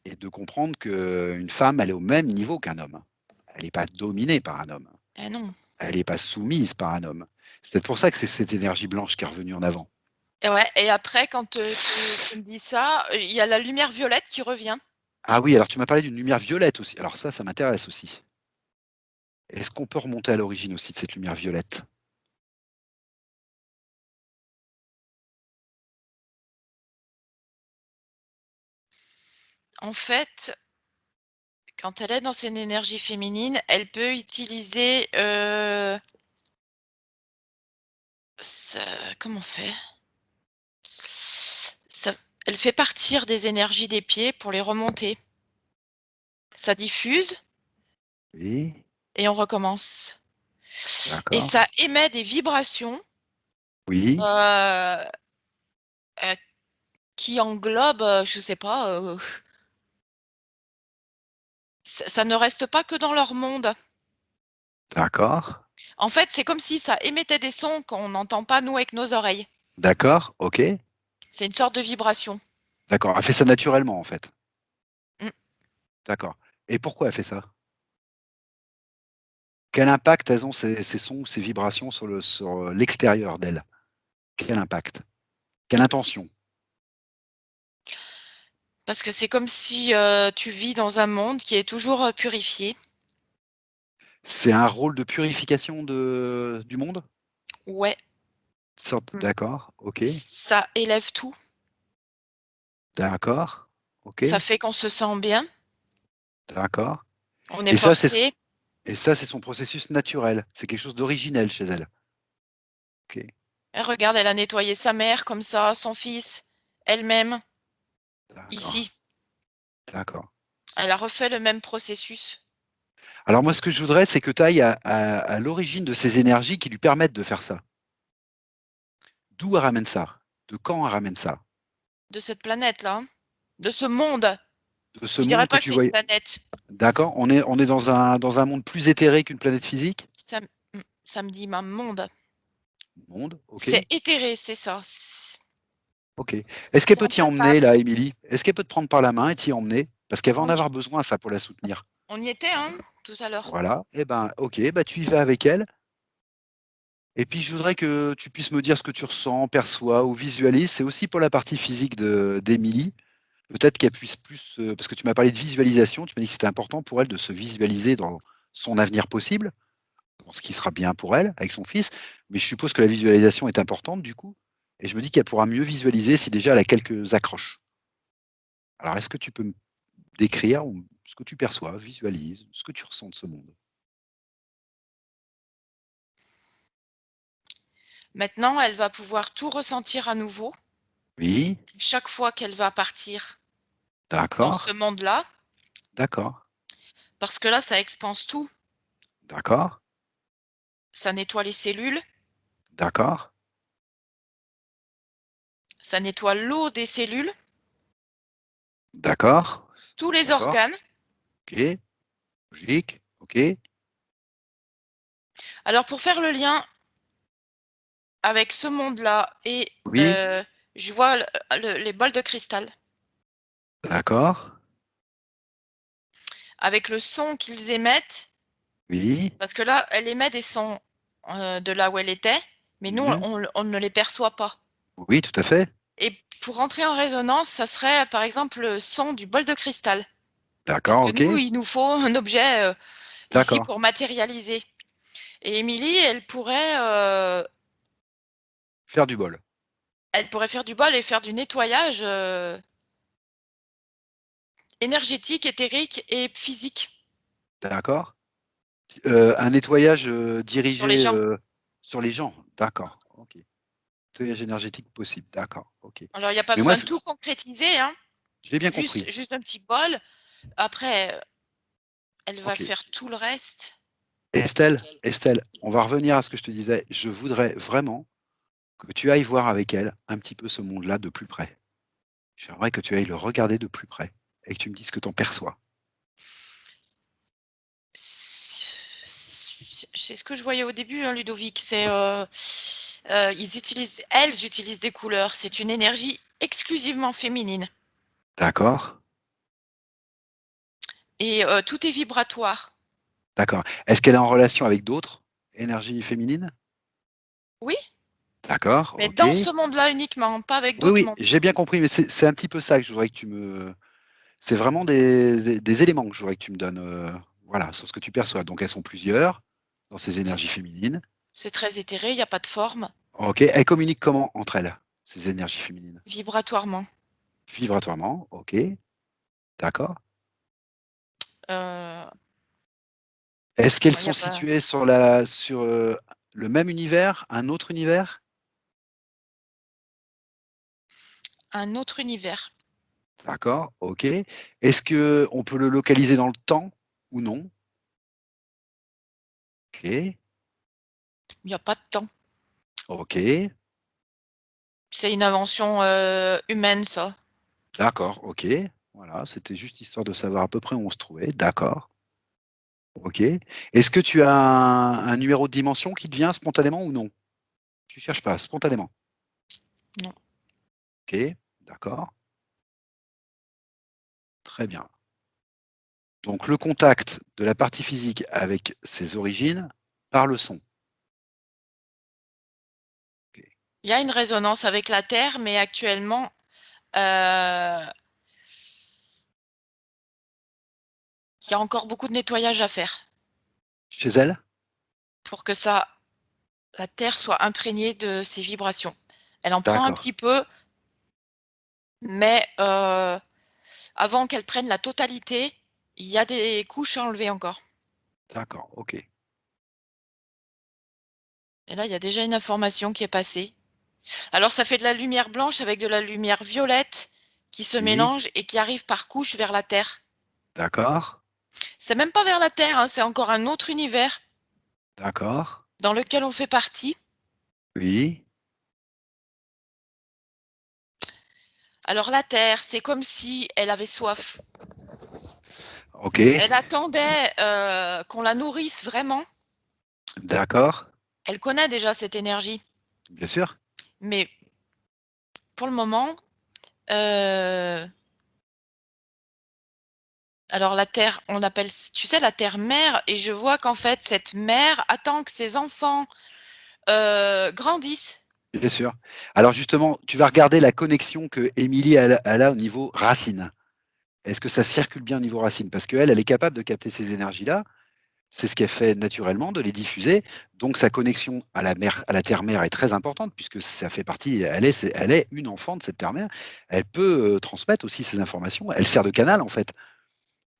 et de comprendre qu'une femme, elle est au même niveau qu'un homme. Elle n'est pas dominée par un homme. Eh non. Elle n'est pas soumise par un homme. C'est peut-être pour ça que c'est cette énergie blanche qui est revenue en avant. Et ouais, et après quand, tu me dis ça, il y a la lumière violette qui revient. Ah oui, alors tu m'as parlé d'une lumière violette aussi. Alors ça m'intéresse aussi. Est-ce qu'on peut remonter à l'origine aussi de cette lumière violette? En fait, quand elle est dans son énergie féminine, elle peut utiliser, comment on fait? Ça Elle fait partir des énergies des pieds pour les remonter. Ça diffuse Oui, et on recommence, et d'accord. ça émet des vibrations, Oui, heu heu, qui englobent, je sais pas, ça ne reste pas que dans leur monde. d'accord. En fait, c'est comme si ça émettait des sons qu'on n'entend pas nous avec nos oreilles. D'accord, OK. C'est une sorte de vibration. D'accord, elle fait ça naturellement, en fait? Mmh. D'accord, et pourquoi elle fait ça? Quel impact elles ont ces sons, ces vibrations sur l'extérieur d'elle? Quel impact? Quelle intention? Parce que c'est comme si, tu vis dans un monde qui est toujours, purifié. C'est un rôle de purification du monde? Ouais, Sorte mmh, d'accord, OK, ça élève tout. d'accord, OK, Ça fait qu'on se sent bien, d'accord, on est et ça c'est porté. et ça c'est son processus naturel, c'est quelque chose d'originel chez elle? OK, Elle regarde, elle a nettoyé sa mère comme ça, son fils, elle-même, d'accord, ici. d'accord. Elle a refait le même processus. Alors moi ce que je voudrais, c'est que tu ailles à l'origine de ces énergies qui lui permettent de faire ça. D'où elle ramène ça? De quand elle ramène ça? De cette planète-là, hein, de ce monde. De ce Je dirais monde que pas que tu c'est une voyais. planète. D'accord, on est dans un monde plus éthéré qu'une planète physique? Ça me dit ma monde. Monde, C'est OK, éthéré, c'est ça. OK. Est-ce qu'elle C'est peut t'y emmener impalpable. là, Émilie? Est-ce qu'elle peut te prendre par la main et t'y emmener? Parce qu'elle va en On y avoir besoin ça pour la soutenir. on y était, hein, tout à l'heure. Voilà, et ben, OK, bah, tu y vas avec elle et puis je voudrais que tu puisses me dire ce que tu ressens, perçois ou visualises. C'est aussi pour la partie physique d'Émilie. Peut-être qu'elle puisse plus, parce que tu m'as parlé de visualisation, tu m'as dit que c'était important pour elle de se visualiser dans son avenir possible, dans ce qui sera bien pour elle avec son fils, mais je suppose que la visualisation est importante du coup et je me dis qu'elle pourra mieux visualiser si déjà elle a quelques accroches. Alors est-ce que tu peux me décrire ou ce que tu perçois, visualise, ce que tu ressens de ce monde? Maintenant, elle va pouvoir tout ressentir à nouveau, Oui, chaque fois qu'elle va partir dans ce d'accord, monde-là, d'accord, parce que là, ça expanse tout. d'accord, Ça nettoie les cellules, d'accord, ça nettoie l'eau des cellules, d'accord, tous les d'accord, organes. OK, logique, OK, Alors pour faire le lien avec ce monde-là et oui, je vois les bols de cristal, d'accord, avec le son qu'ils émettent, oui, parce que là, elle émet des sons. de là où elle était, mais nous, Mmh. on ne les perçoit pas. Oui, tout à fait. Et pour rentrer en résonance, ça serait, par exemple, le son du bol de cristal. Parce D'accord, que nous, OK. il nous faut un objet, ici D'accord. pour matérialiser. Et Émilie, Faire du bol. elle pourrait faire du bol et faire du nettoyage, énergétique, éthérique et physique D'accord. Un nettoyage, sur les dirigé, gens. sur les gens? D'accord, OK. Nettoyage énergétique possible, d'accord, OK. Alors il y a pas Mais moi, besoin de c tout concrétiser, hein, j'ai bien juste compris. juste un petit bol. Après, elle va OK. faire tout le reste. Estelle, on va revenir à ce que je te disais. Je voudrais vraiment que tu ailles voir avec elle un petit peu ce monde-là de plus près. J'aimerais que tu ailles le regarder de plus près et que tu me dises ce que tu en perçois. C'est ce que je voyais au début, hein, Ludovic, elles utilisent des couleurs. C'est une énergie exclusivement féminine D'accord? et tout est vibratoire. D'accord. Est-ce qu'elle est en relation avec d'autres énergies féminines? Oui, D'accord, mais OK. dans ce monde-là uniquement, pas avec Oui, d'autres oui, mondes. j'ai bien compris, mais c'est un petit peu ça que je voudrais que tu me c'est vraiment des éléments que je voudrais que tu me donnes, voilà, sur ce que tu perçois. Donc elles sont plusieurs dans ces C'est énergies ça. féminines. C'est très éthéré, il y a pas de forme, OK. Elles communiquent comment entre elles, ces énergies féminines? vibratoirement. Vibratoirement, OK, d'accord. Heu, Est-ce qu'elles il y sont a pas situées sur, le même univers, un autre univers? un autre univers. D'accord, OK. Est-ce qu'on peut le localiser dans le temps ou non? OK, Il y a pas de temps. OK, C'est une invention, humaine ça. d'accord, OK. Voilà, c'était juste histoire de savoir à peu près où on se trouvait. D'accord, OK. Est-ce que tu as un numéro de dimension qui te vient spontanément ou non? Tu cherches pas, spontanément? Non. OK, d'accord, très bien. Donc le contact de la partie physique avec ses origines par le son. OK. Il y a une résonance avec la Terre, mais actuellement, heu, il y a encore beaucoup de nettoyage à faire Chez elle? pour que la Terre soit imprégnée de ces vibrations. Elle en prend un D'accord, petit peu, mais avant qu'elle prenne la totalité, il y a des couches à enlever encore. d'accord, OK. Et là, il y a déjà une information qui est passée. Alors ça fait de la lumière blanche avec de la lumière violette qui se Oui, mélange et qui arrive par couches vers la Terre. d'accord, C'est même pas vers la Terre, hein, c'est encore un autre univers d'accord, dans lequel on fait partie. oui, Alors la Terre, c'est comme si elle avait soif. OK, Elle attendait, qu'on la nourrisse vraiment. d'accord, Elle connaît déjà cette énergie, bien sûr. mais pour le moment, heu, alors la Terre, on l'appelle tu sais la Terre-mère et je vois qu'en fait cette mère attend que ses enfants, grandissent. Bien sûr. Alors justement, tu vas regarder la connexion que Émilie elle a au niveau racine. Est-ce que ça circule bien au niveau racine? Parce qu'elle, elle est capable de capter ces énergies-là. C'est ce qu'elle fait naturellement, de les diffuser. Donc sa connexion à la mère, à la terre-mère est très importante puisque ça fait partie, elle est une enfant de cette terre-mère. Elle peut, transmettre aussi ces informations. Elle sert de canal en fait.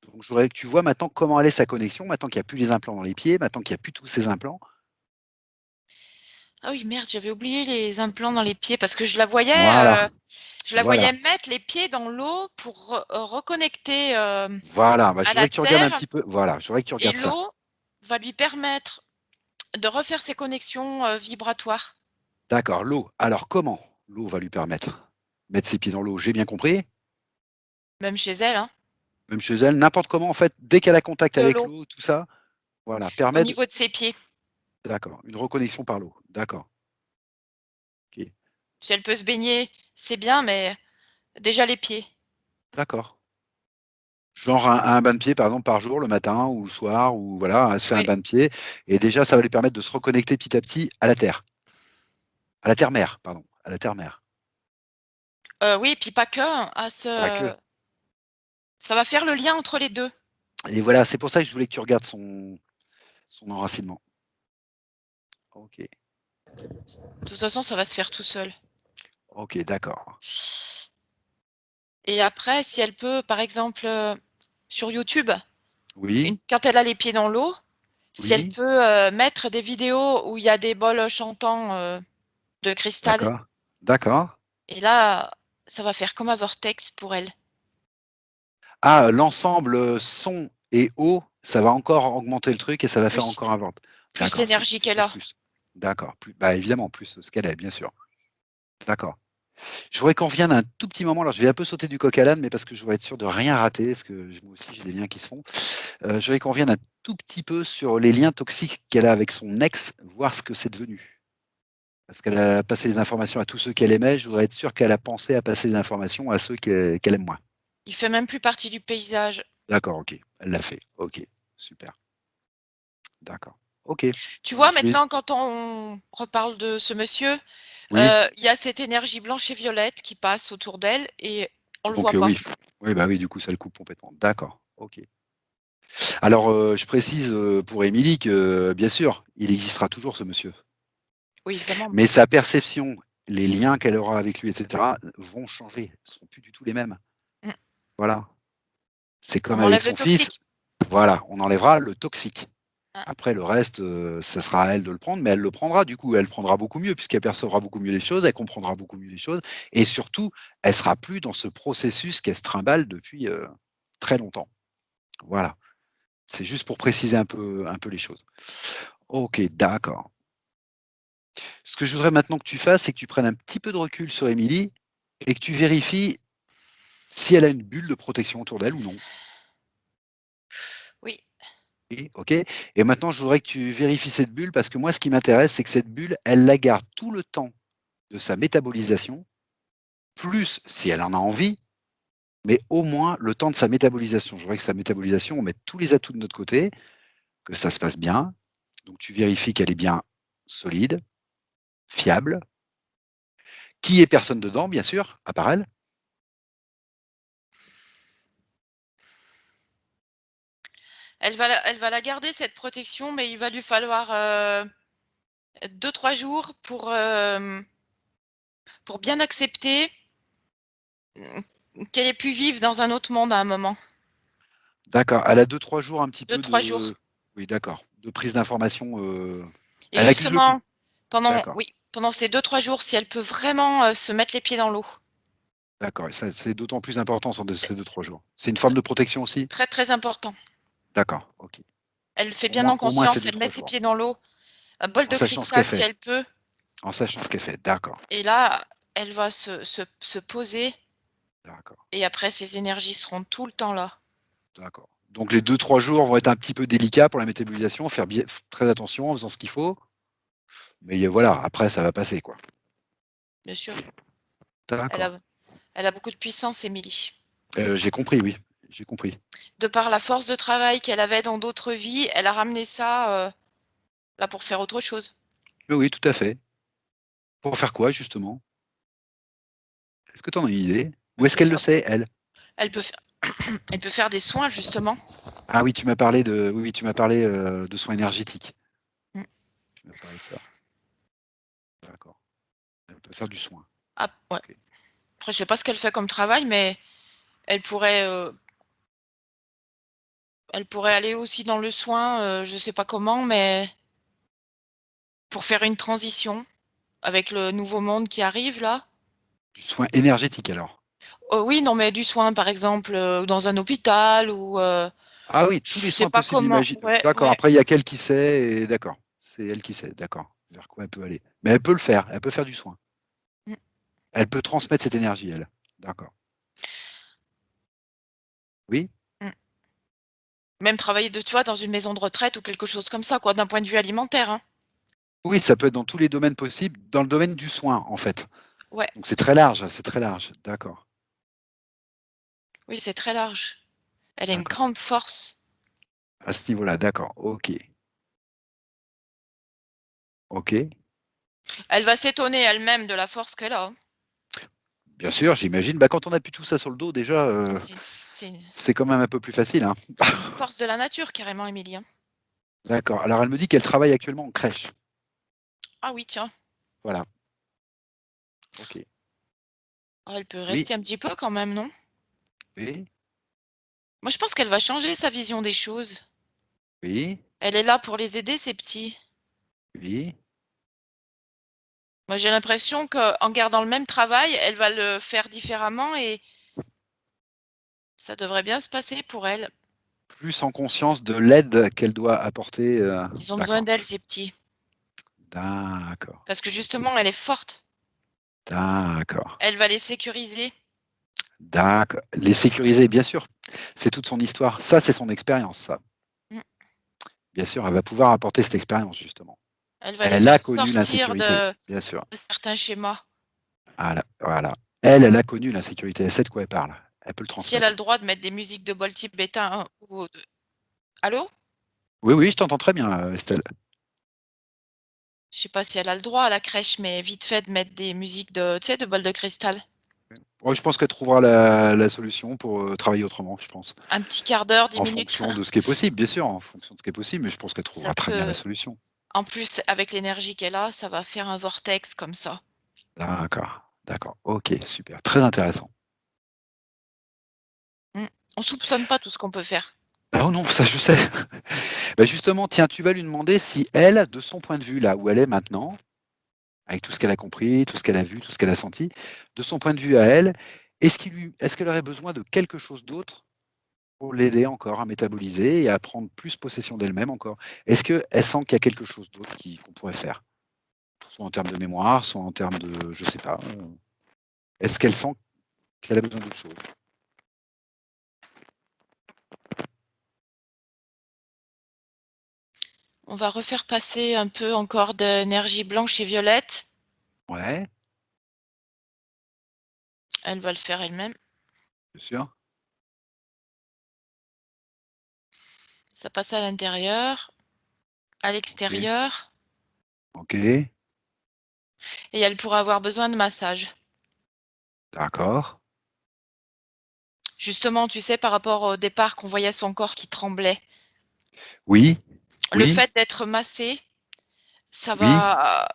Donc je voudrais que tu vois maintenant comment elle est sa connexion, maintenant qu'il n'y a plus les implants dans les pieds, maintenant qu'il n'y a plus tous ces implants. Ah oui merde, j'avais oublié les implants dans les pieds parce que Voilà, je la voilà. voyais mettre les pieds dans l'eau pour reconnecter, Voilà, bah, je à la voudrais que tu regardes un terre petit peu voilà, je voudrais que tu et regardes ça. l'eau va lui permettre de refaire ses connexions, vibratoires, D'accord, l'eau. Alors comment l'eau va lui permettre? Mettre ses pieds dans l'eau, j'ai bien compris. même chez elle, hein, Même chez elle, n'importe comment en fait, dès qu'elle a contact de avec l'eau l'eau, tout ça, voilà, au permet de niveau de ses pieds. d'accord, une reconnexion par l'eau. D'accord, OK. Si elle peut se baigner, c'est bien, mais déjà les pieds. D'accord. Genre un bain de pied, par exemple, par jour, le matin ou le soir, ou voilà, elle se fait un Oui. bain de pied. Et déjà, ça va lui permettre de se reconnecter petit à petit à la Terre. À la Terre-mère, pardon. À la Terre-mère. Oui, puis pas que, hein, Pas que. ça va faire le lien entre les 2. Et voilà, c'est pour ça que je voulais que tu regardes son enracinement. Ok. De toute façon, ça va se faire tout seul. Ok, d'accord. Et après, si elle peut, par exemple, sur YouTube, Oui, quand elle a les pieds dans l'eau, si elle oui, peut mettre des vidéos où il y a des bols chantants de cristal, d'accord. D'accord. et là, ça va faire comme un vortex pour elle. Ah, l'ensemble son et eau, ça va encore augmenter le truc et ça va faire Plus, encore un vent. plus D'accord, l'énergie c'est qu'elle plus a. plus. D'accord, plus bah, évidemment, plus ce qu'elle est, bien sûr. D'accord. Je voudrais qu'on revienne un tout petit moment, alors je vais un peu sauter du coq à l'âne, mais parce que je voudrais être sûr de rien rater, parce que moi aussi j'ai des liens qui se font. Je voudrais qu'on revienne un tout petit peu sur les liens toxiques qu'elle a avec son ex, voir ce que c'est devenu. Parce qu'elle a passé les informations à tous ceux qu'elle aimait, je voudrais être sûr qu'elle a pensé à passer les informations à ceux qu'elle aime moins. Il fait même plus partie du paysage. D'accord, ok. Elle l'a fait. Ok, super. D'accord. Ok. Tu vois, Je vais... maintenant, quand on reparle de ce monsieur, Oui, il y a cette énergie blanche et violette qui passe autour d'elle et on le donc voit pas. oui. Oui, bah oui, du coup, ça le coupe complètement. D'accord, ok. Alors, je précise pour Émilie que, bien sûr, il existera toujours ce monsieur. Oui, évidemment. Mais sa perception, les liens qu'elle aura avec lui, etc., vont changer. Ils ne seront plus du tout les mêmes. Mmh. Voilà. C'est comme On avec enlève le son fils. toxique. Voilà, on enlèvera le toxique. Hein. Après, le reste, ça sera à elle de le prendre, mais elle le prendra. Du coup, elle prendra beaucoup mieux, puisqu'elle percevra beaucoup mieux les choses, elle comprendra beaucoup mieux les choses. Et surtout, elle sera plus dans ce processus qu'elle se trimballe depuis très longtemps. Voilà. C'est juste pour préciser un peu les choses. Ok, d'accord. Ce que je voudrais maintenant que tu fasses, c'est que tu prennes un petit peu de recul sur Émilie et que tu vérifies si elle a une bulle de protection autour d'elle ou non. Oui. Oui, ok. Et maintenant, je voudrais que tu vérifies cette bulle parce que moi, ce qui m'intéresse, c'est que cette bulle, elle la garde tout le temps de sa métabolisation, plus si elle en a envie, mais au moins le temps de sa métabolisation. Je voudrais que sa métabolisation, on mette tous les atouts de notre côté, que ça se passe bien. Donc, tu vérifies qu'elle est bien solide, fiable, qu'il n'y ait personne dedans, bien sûr, à part elle. Elle va la garder cette protection, mais il va lui falloir 2-3 jours pour bien accepter qu'elle ait pu vivre dans un autre monde à un moment. D'accord. Elle a 2-3 jours un petit peu 2-3 de. jours. Oui, d'accord. De prise d'information. Et Elle accuse le coup. justement, pendant, D'accord. oui, pendant ces 2-3 jours, si elle peut vraiment se mettre les pieds dans l'eau, D'accord. Et ça, c'est d'autant plus important c'est ces 2-3 jours. C'est une forme de protection aussi. très très important. D'accord. Ok. Elle fait bien en Au moins ces conscience, deux elle met trois ses jours. pieds dans l'eau, un bol En de sachant ce qu'elle cristal si fait. elle peut, En sachant ce qu'elle fait. D'accord. et là, elle va se poser, D'accord. et après ses énergies seront tout le temps là, D'accord. Donc les 2-3 jours vont être un petit peu délicats pour la métabolisation, faire bien, très attention en faisant ce qu'il faut. Mais voilà, après ça va passer quoi. bien sûr. Elle D'accord. a, elle a beaucoup de puissance, Émilie. J'ai compris, oui. J'ai compris. De par la force de travail qu'elle avait dans d'autres vies, elle a ramené ça là pour faire autre chose. Oui, oui, tout à fait. Pour faire quoi justement? Est-ce que tu en as une idée? Ou Elle est-ce peut qu'elle le faire, sait, elle? elle peut faire, elle peut faire des soins justement. Ah oui, tu m'as parlé de. Oui, oui, tu m'as parlé de soins énergétiques. Mm. Tu m'as parlé de ça. D'accord. Elle peut faire du soin. Ah, ouais. Ok. Après, je sais pas ce qu'elle fait comme travail, mais elle pourrait, elle pourrait aller aussi dans le soin, je sais pas comment, mais pour faire une transition avec le nouveau monde qui arrive là. Du soin énergétique alors. Oui, non, mais du soin, par exemple, dans un hôpital ou Ah oui, tous les je sais soins pas possibles, comment. imagine. Ouais, D'accord. ouais. Après, il y a qu'elle qui sait, et d'accord. C'est elle qui sait, d'accord. Vers quoi elle peut aller. Mais elle peut le faire. Elle peut faire du soin. Mmh, Elle peut transmettre cette énergie, elle. D'accord. Oui? mmh. Même travailler tu vois, dans une maison de retraite ou quelque chose comme ça, quoi, d'un point de vue alimentaire, hein. Oui, ça peut être dans tous les domaines possibles, dans le domaine du soin, en fait. Ouais, Donc c'est très large, c'est très large. D'accord. oui, c'est très large. Elle a une D'accord. grande force. À ce niveau-là, d'accord. OK. OK. Elle va s'étonner elle-même de la force qu'elle a, hein. Bien sûr, j'imagine. Bah, quand on appuie tout ça sur le dos déjà, C'est c'est quand même un peu plus facile, hein. une force de la nature carrément, Émilie, hein. D'accord. Alors elle me dit qu'elle travaille actuellement en crèche. Ah oui, tiens. Voilà. OK. Ah, elle peut Oui, rester un petit peu quand même, non? oui, Moi, je pense qu'elle va changer sa vision des choses. oui, Elle est là pour les aider, ces petits. oui. Moi, j'ai l'impression qu'en gardant le même travail, elle va le faire différemment et ça devrait bien se passer pour elle. Plus en conscience de l'aide qu'elle doit apporter, Ils ont besoin d'accord. d'elle, ces petits. D'accord. Parce que justement, elle est forte. D'accord. Elle va les sécuriser. D'accord. Les sécuriser, bien sûr. C'est toute son histoire. Ça, c'est son expérience, ça. Mmh. Bien sûr, elle va pouvoir apporter cette expérience, justement. Elle va les Elle faire a connu sortir l'insécurité, de bien sûr. certains schémas. Voilà, voilà. Elle a connu l'insécurité, elle sait de quoi elle parle. Elle peut le Si elle a transmettre. le droit de mettre des musiques de bol tibétain ou de allô? Oui, oui, je t'entends très bien, Estelle. Je sais pas si elle a le droit à la crèche, mais vite fait de mettre des musiques de tu sais, de bol de cristal. Ouais, je pense qu'elle trouvera la solution pour, travailler autrement, je pense. Un petit quart d'heure, 10 En minutes. fonction de ce qui est possible, bien sûr, en fonction de ce qui est possible, mais je pense qu'elle Ça trouvera très bien la peut solution. en plus, avec l'énergie qu'elle a, ça va faire un vortex comme ça. D'accord, d'accord. OK, super, très intéressant. Mmh. On soupçonne pas tout ce qu'on peut faire. Ah oh non, ça je sais. Bah, justement, tiens, tu vas lui demander si elle, de son point de vue, là où elle est maintenant, avec tout ce qu'elle a compris, tout ce qu'elle a vu, tout ce qu'elle a senti, de son point de vue à elle, est-ce qu'elle aurait besoin de quelque chose d'autre pour l'aider encore à métaboliser et à prendre plus possession d'elle-même encore? Est-ce qu'elle sent qu'il y a quelque chose d'autre qu'on pourrait faire? Soit en termes de mémoire, soit en termes de je sais pas, est-ce qu'elle sent qu'elle a besoin d'autre chose? On va refaire passer un peu encore d'énergie blanche et violette. Ouais, Elle va le faire elle-même. bien sûr. Ça passe à l'intérieur, à OK, l'extérieur OK, et elle pourra avoir besoin de massage. d'accord. Justement, tu sais, par rapport au départ qu'on voyait son corps qui tremblait. Oui, Le oui, fait d'être massé, ça oui, va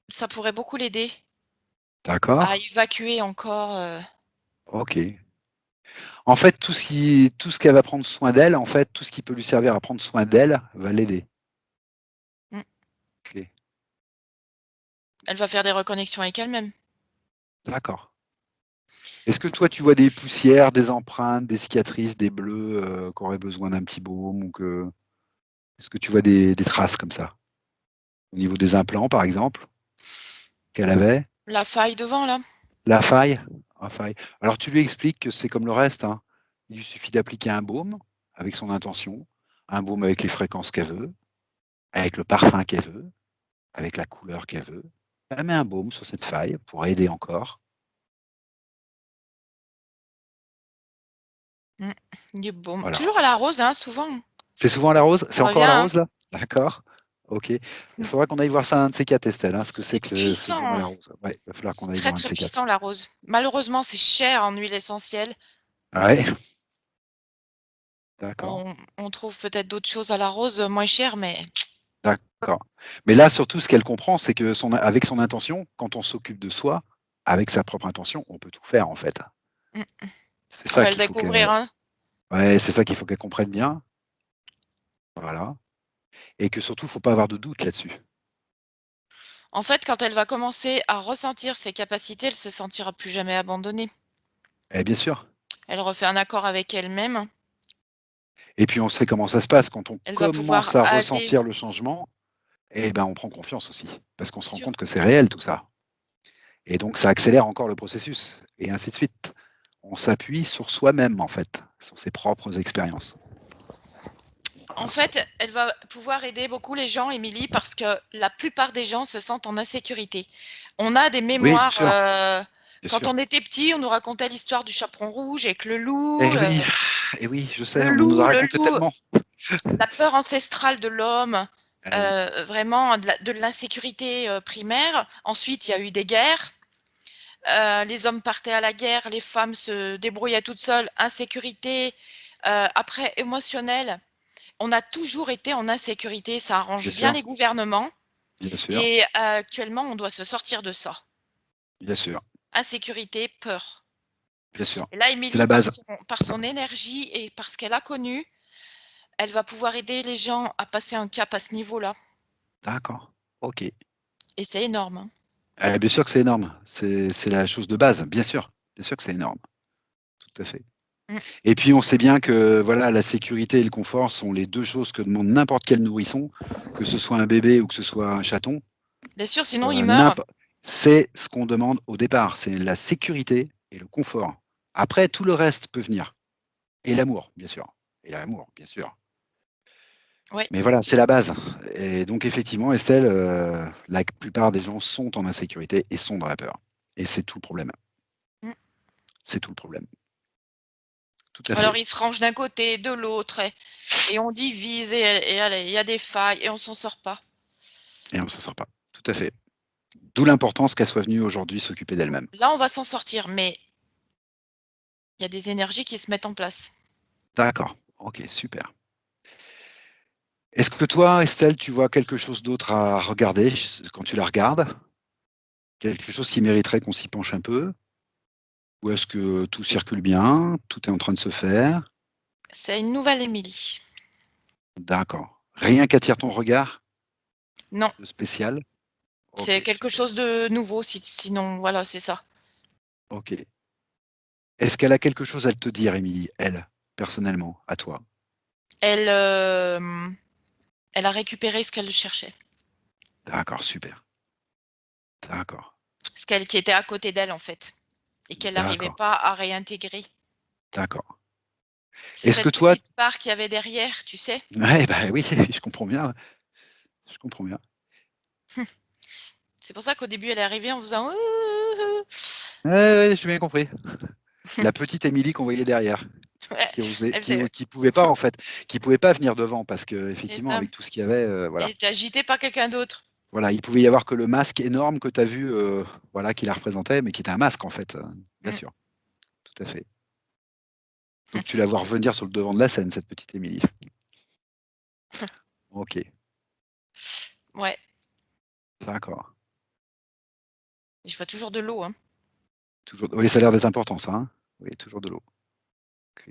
ça pourrait beaucoup l'aider à d'accord. évacuer encore, OK. En fait, tout ce qu'elle va prendre soin d'elle, en fait, tout ce qui peut lui servir à prendre soin d'elle va l'aider. mmh, OK, elle va faire des reconnexions avec elle-même. d'accord. Est-ce que toi, tu vois des poussières, des empreintes, des cicatrices, des bleus, qui auraient besoin d'un petit baume ou que est-ce que tu vois des traces comme ça? Au niveau des implants, par exemple, qu'elle avait? La faille devant là? La faille? La faille. Alors tu lui expliques que c'est comme le reste, hein. Il lui suffit d'appliquer un baume avec son intention, un baume avec les fréquences qu'elle veut, avec le parfum qu'elle veut, avec la couleur qu'elle veut. Elle met un baume sur cette faille pour aider encore. Mmh, du baume. Voilà. Toujours à la rose, hein, souvent. C'est souvent la rose? C'est Ça encore revient, la hein. rose là? D'accord. OK. Il faudra qu'on aille voir ça un de ces 4 Estelle, hein, ce que c'est C'est que ce puissant, baume à la hein. rose. Ouais, il va falloir qu'on C'est aille très, voir un de très ces 4. puissant la rose. Malheureusement, c'est cher en huile essentielle. Ouais, d'accord, On trouve peut-être d'autres choses à la rose, moins chères, mais d'accord. Mais là, surtout, ce qu'elle comprend, c'est que avec son intention, quand on s'occupe de soi, avec sa propre intention, on peut tout faire en fait. mmh, C'est on ça va le qu'il faut découvrir, qu'elle hein. ouais, c'est ça qu'il faut qu'elle comprenne bien, voilà, et que surtout, il faut pas avoir de doute là-dessus. En fait, quand elle va commencer à ressentir ses capacités, elle se sentira plus jamais abandonnée. Eh bien sûr. Elle refait un accord avec elle-même. Et puis on sait comment ça se passe quand on Elle va pouvoir commence à aller ressentir le changement, eh ben, on prend confiance aussi, parce qu'on bien se rend sûr. compte que c'est réel tout ça. Et donc ça accélère encore le processus et ainsi de suite. On s'appuie sur soi-même en fait, sur ses propres expériences. En Voilà. fait, elle va pouvoir aider beaucoup les gens, Émilie, parce que la plupart des gens se sentent en insécurité. On a des Oui, bien mémoires, sûr. bien Quand sûr. on était petit, on nous racontait l'histoire du chaperon rouge avec le loup, Et oui, je sais, on nous a le raconté loup, tellement. la peur ancestrale de l'homme, Eh oui, vraiment de l'insécurité primaire. Ensuite, il y a eu des guerres. Les hommes partaient à la guerre, les femmes se débrouillaient toutes seules, insécurité. Après, émotionnel, on a toujours été en insécurité, ça bien arrange bien sûr, les gouvernements. bien sûr, Et actuellement, on doit se sortir de ça. bien sûr, Insécurité, peur. bien sûr. Et là, C'est Émilie, la base. par son énergie et par ce qu'elle a connu, elle va pouvoir aider les gens à passer un cap à ce niveau-là. D'accord. OK. Et c'est énorme, hein. Bien sûr que c'est énorme. C'est la chose de base, bien sûr. Bien sûr que c'est énorme. Tout à fait. Mmh. Et puis on sait bien que voilà, la sécurité et le confort sont les 2 choses que demande n'importe quel nourrisson, que ce soit un bébé ou que ce soit un chaton. Bien sûr, sinon il meurt. N'imp C'est ce qu'on demande au départ, c'est la sécurité et le confort. Après tout le reste peut venir et l'amour, bien sûr et l'amour, bien sûr. Oui, Mais voilà, c'est la base et donc effectivement Estelle, la plupart des gens sont en insécurité et sont dans la peur et c'est tout le problème. mmh. C'est tout le problème. Tout à Alors fait ils se rangent d'un côté, de l'autre et on divise et allez, il y a des failles et on s'en sort pas. et on s'en sort pas. Tout à fait. D'où l'importance qu'elle soit venue aujourd'hui s'occuper d'elle-même. Là, on va s'en sortir, mais il y a des énergies qui se mettent en place. D'accord, OK, super. Est-ce que toi, Estelle, tu vois quelque chose d'autre à regarder quand tu la regardes? Quelque chose qui mériterait qu'on s'y penche un peu? Ou est-ce que tout circule bien? Tout est en train de se faire? C'est une nouvelle Émilie. D'accord. Rien qu'attire ton regard Non, de spécial? c'est OK, quelque super. chose de nouveau, sinon voilà, c'est ça. OK. Est-ce qu'elle a quelque chose à te dire, Émilie, elle, personnellement, à toi? Elle, elle a récupéré ce qu'elle cherchait, D'accord, super. D'accord, ce qu'elle qui était à côté d'elle, en fait, et qu'elle n'arrivait d'accord, pas à réintégrer. d'accord. C'est Est-ce que cette toi petite part qu'il y avait derrière, tu sais? ouais, bah, oui, je comprends bien, je comprends bien. C'est pour ça qu'au début, elle est arrivée en faisant: Ouais, ouais, j'ai bien compris. La petite Émilie qu'on voyait derrière, Ouais, qui osait elle faisait: qui pouvait pas, en fait, qui pouvait pas venir devant parce «C'est qu'effectivement, ça». avec tout ce qu'il y avait, Elle voilà. était agitée par quelqu'un d'autre. Voilà, il pouvait y avoir que le masque énorme que tu as vu, voilà, qui la représentait, mais qui était un masque en fait, bien Mmh. sûr, tout à fait. Donc tu la vois revenir sur le devant de la scène, cette petite Émilie. OK, Ouais, d'accord. et je vois toujours de l'eau, hein. Toujours oui, ça a l'air d'être important ça, hein? Oui, toujours de l'eau. OK,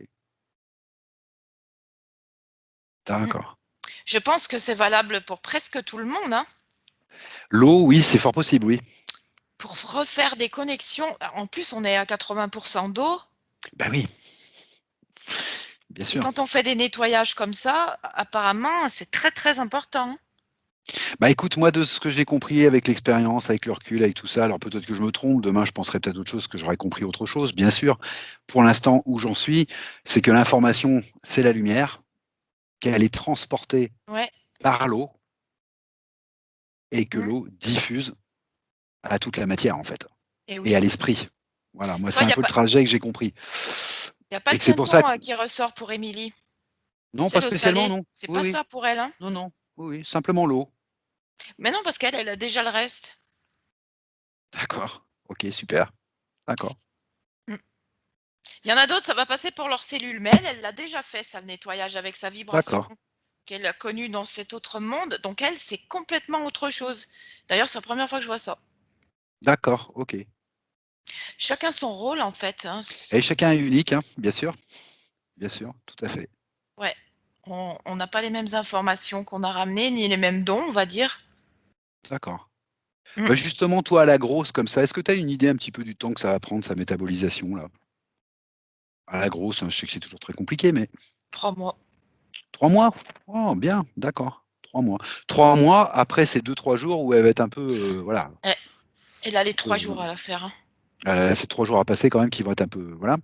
Mmh. d'accord. Je pense que c'est valable pour presque tout le monde, hein. L'eau, oui, c'est fort possible, oui. Pour refaire des connexions, en plus, on est à 80 d'eau Bah oui, bien et sûr. quand on fait des nettoyages comme ça, apparemment, c'est très, très important. Bah écoute, moi de ce que j'ai compris avec l'expérience, avec le recul, avec tout ça, alors peut-être que je me trompe, demain je penserai peut-être autre chose, que j'aurais compris autre chose, bien sûr. Pour l'instant, où j'en suis, c'est que l'information, c'est la lumière, qu'elle est transportée Ouais, par l'eau et que mmh, l'eau diffuse à toute la matière, en fait, et et oui. à l'esprit. Voilà, moi, Tu vois, c'est un peu le trajet que j'ai compris il y a pas et le que c'est pour ça Saint-Nom, que qui ressort pour Émilie. non, C'est pas l'eau spécialement, salée, non. c'est Oui, pas oui. ça pour elle, hein. Non, non. Oui, oui, simplement l'eau. Mais non, parce qu'elle, elle a déjà le reste. D'accord. OK, super. D'accord. Mmh. Il y en a d'autres, ça va passer pour leurs cellules, mais elle l'a déjà fait ça, le nettoyage avec sa vibration D'accord. qu'elle a connue dans cet autre monde, donc elle, c'est complètement autre chose. D'ailleurs, c'est la première fois que je vois ça. D'accord, OK Chacun son rôle, en fait, hein. et chacun est unique, hein, bien sûr, tout à fait. Ouais, on n'a pas les mêmes informations qu'on a ramenées, ni les mêmes dons, on va dire. D'accord. Mmh, Bah, justement, toi, à la grosse comme ça, est-ce que tu as une idée un petit peu du temps que ça va prendre sa métabolisation là? À la grosse, hein, je sais que c'est toujours très compliqué, mais 3 mois. 3 mois? Oh bien, d'accord, 3 mois. 3 mois, après ces 2-3 jours où elle va être un peu, voilà, Ouais, elle a les un peu, 3 jours à la faire, hein. elle a ces 3 jours à passer quand même qui vont être un peu voilà,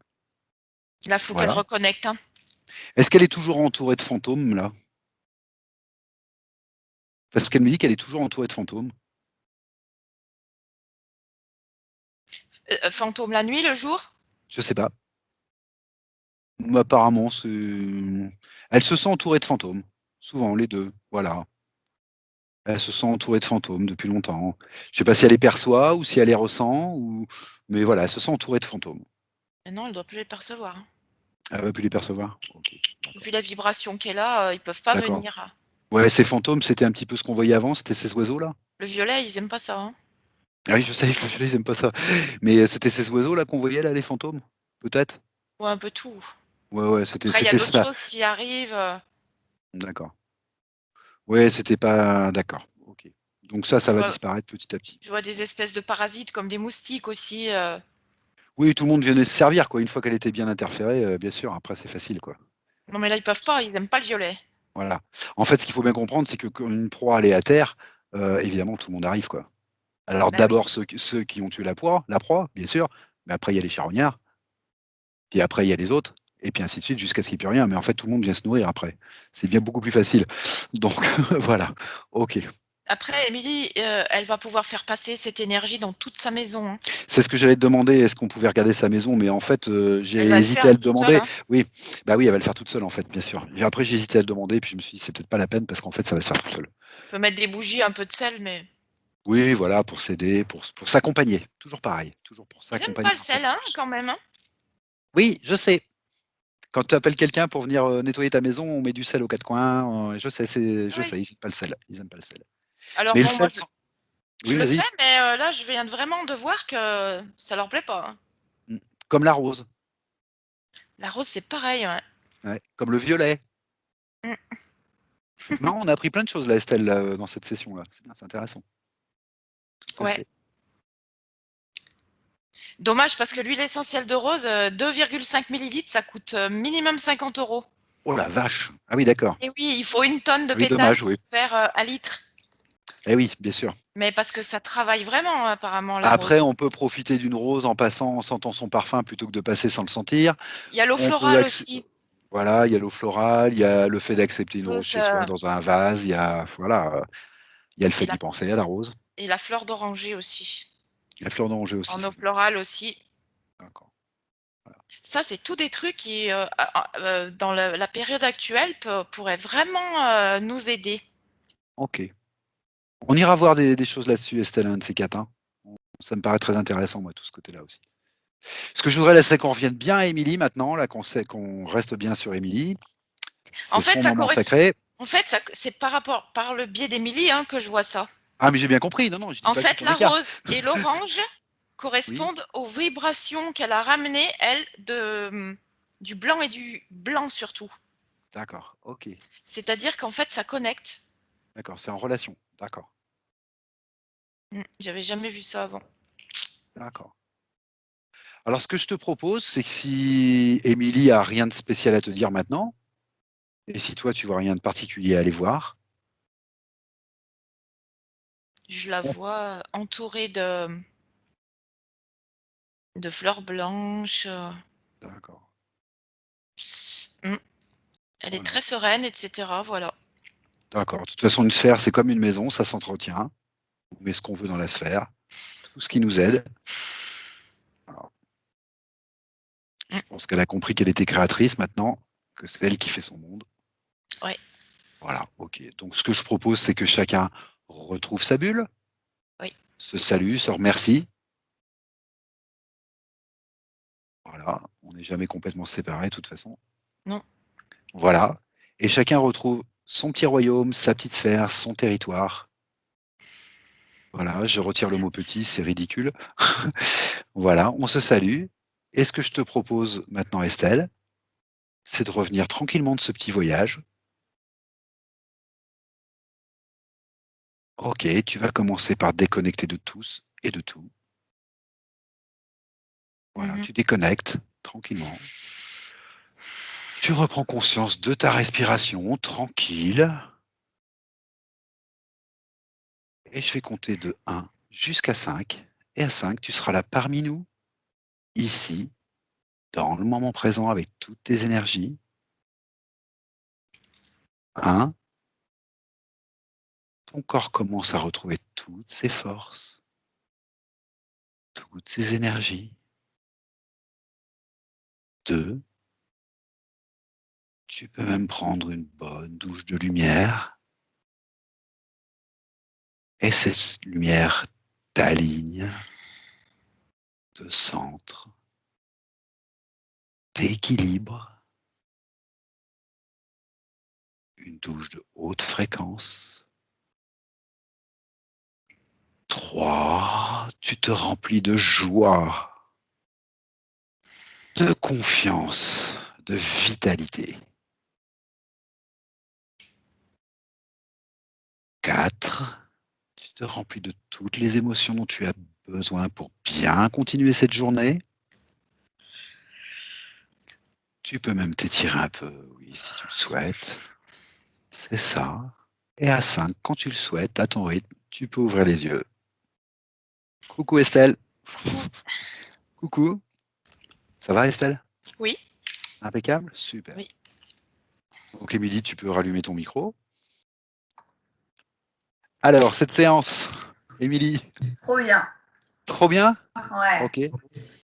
Là, faut qu'elle voilà. reconnecte, hein. Est-ce qu'elle est toujours entourée de fantômes là? Parce qu'elle me dit qu'elle est toujours entourée de fantômes. Fantôme la nuit, le jour? Je sais pas. Apparemment, elle se sent entourée de fantômes. Souvent, les deux. Voilà. Elle se sent entourée de fantômes depuis longtemps. Je sais pas si elle les perçoit ou si elle les ressent, mais voilà, elle se sent entourée de fantômes. Mais non, elle doit plus les percevoir, hein. Elle va plus les percevoir? Ok, d'accord. Vu la vibration qu'elle a, ils peuvent pas D'accord. venir. Ouais, ces fantômes, c'était un petit peu ce qu'on voyait avant, c'était ces oiseaux-là? Le violet, ils aiment pas ça, hein. Ah oui, je sais que les violet, ils aiment pas ça. Mais c'était ces oiseaux-là qu'on voyait là, les fantômes? Peut-être? Ouais, un peu tout. Ouais, ouais, c'était Après, il y a c'était d'autres ça. choses qui arrivent. D'accord. Ouais, c'était pas d'accord. OK. Donc ça Je va vois disparaître petit à petit. je vois des espèces de parasites comme des moustiques aussi. Oui, tout le monde venait se servir, quoi. Une fois qu'elle était bien interférée, bien sûr, après c'est facile, quoi. Non, mais là, ils peuvent pas, ils aiment pas le violet. Voilà. En fait, ce qu'il faut bien comprendre, c'est que quand une proie, elle est à terre, évidemment, tout le monde arrive, quoi. Alors Bah oui. d'abord ceux qui ont tué la proie, bien sûr, mais après il y a les charognards, puis après il y a les autres, et puis ainsi de suite jusqu'à ce qu'il y ait plus rien. Mais en fait, tout le monde vient se nourrir après. C'est bien beaucoup plus facile. Donc voilà. OK. Après, Émilie, elle va pouvoir faire passer cette énergie dans toute sa maison, hein. C'est ce que j'allais te demander, est-ce qu'on pouvait regarder sa maison? Mais en fait, Elle j'ai va le hésité faire à le toute seule, demander. hein. Oui, bah oui, elle va le faire toute seule, en fait, bien sûr. Et après, j'ai hésité à le demander, puis je me suis dit: «C'est peut-être pas la peine parce qu'en fait, ça va se faire tout seul». On peut mettre des bougies, un peu de sel, mais Oui, voilà, pour s'aider, pour s'accompagner. Toujours pareil, toujours pour ils aiment s'accompagner pas le dans sa sel, hein, force. quand même, hein. Oui, je sais. Quand tu appelles quelqu'un pour venir, nettoyer ta maison, on met du sel aux 4 coins, je Oui. sais, ils aiment pas le sel, ils aiment pas le sel. Alors Mais le bon, moi, sel je sans je oui, le vas-y. fais, mais là, je viens vraiment de voir que ça leur plaît pas, hein. Mmh. Comme la rose, La rose, c'est pareil, ouais. ouais, comme le violet. Mmh. C'est marrant, on a appris plein de choses là, Estelle, là, dans cette session-là. C'est bien, c'est intéressant. Tout à Ouais. fait. Dommage parce que l'huile essentielle de rose, 2,5 millilitres, ça coûte, minimum 50 €. Oh la vache! Ah oui, d'accord. Et oui, il faut 1 tonne de Oui, pétales dommage, pour oui. faire, 1 litre. Eh oui, bien sûr. Mais parce que ça travaille vraiment apparemment la rose. Après, on peut profiter d'une rose en passant, en sentant son parfum plutôt que de passer sans le sentir. Il y a l'eau On peut florale acc aussi. Voilà, il y a l'eau florale, il y a le fait d'accepter une rose chez soi Ça dans un vase, il y a voilà, il y a le et fait la d'y penser à la rose. et la fleur d'oranger aussi. La fleur d'oranger aussi, En eau c'est bon. florale aussi. D'accord, voilà. Ça, c'est tous des trucs qui, dans la période actuelle pourraient vraiment, nous aider. OK. On ira voir des choses là-dessus, Estelle, un de ces 4, hein. Ça me paraît très intéressant, moi, tout ce côté-là aussi. Ce que je voudrais là, c'est qu'on revienne bien à Émilie maintenant, là, qu'on reste bien sur Émilie. En C'est fait, son moment sacré. ça c'est par le biais d'Émilie, hein, que je vois ça. Ah, mais j'ai bien compris. Non, non, je dis En pas que fait, c'est ton la écart. rose et l'orange Oui, correspondent aux vibrations qu'elle a ramenées, elle, du blanc et du blanc surtout. d'accord, OK. C'est-à-dire qu'en fait, ça connecte. D'accord, c'est en relation. D'accord, J'avais jamais vu ça avant. d'accord. Alors ce que je te propose, c'est que si Émilie a rien de spécial à te dire maintenant, et si toi tu vois rien de particulier à aller voir, Je la on vois entourée de fleurs blanches. d'accord, Mmh. Elle est voilà, très sereine et cetera, voilà. d'accord. De toute façon, une sphère, c'est comme une maison, ça s'entretient. On met ce qu'on veut dans la sphère, tout ce qui nous aide. Alors, Mmh. je pense qu'elle a compris qu'elle était créatrice maintenant, que c'est elle qui fait son monde. Ouais, Voilà, OK. Donc ce que je propose, c'est que chacun retrouve sa bulle, oui. se salue, se remercie. Voilà, on n'est jamais complètement séparés de toute façon. Non. Voilà, et chacun retrouve son petit royaume, sa petite sphère, son territoire. Voilà, je retire le mot petit, c'est ridicule. Voilà, on se salue, et ce que je te propose maintenant, Estelle, c'est de revenir tranquillement de ce petit voyage. OK, tu vas commencer par déconnecter de tous et de tout. Voilà, Mmh. tu déconnectes tranquillement. Tu reprends conscience de ta respiration tranquille, et je vais compter de 1 jusqu'à 5, et à 5, tu seras là parmi nous, ici, dans le moment présent avec toutes tes énergies. 1, ton corps commence à retrouver toutes ses forces. toutes ces énergies. 2, tu peux même prendre une bonne douche de lumière. Et cette lumière t'aligne, te centre, t'équilibre. Une douche de haute fréquence. 3, tu te remplis de joie, de confiance, de vitalité. 4, tu te remplis de toutes les émotions dont tu as besoin pour bien continuer cette journée. Tu peux même t'étirer un peu, oui, si tu le souhaites. C'est ça. Et à 5, quand tu le souhaites, à ton rythme, tu peux ouvrir les yeux. Coucou Estelle. Coucou. Ça va Estelle? Oui. Impeccable? Super. Oui. Donc Émilie, tu peux rallumer ton micro. Alors, cette séance, Émilie, Trop bien. trop bien? Ouais. Ok.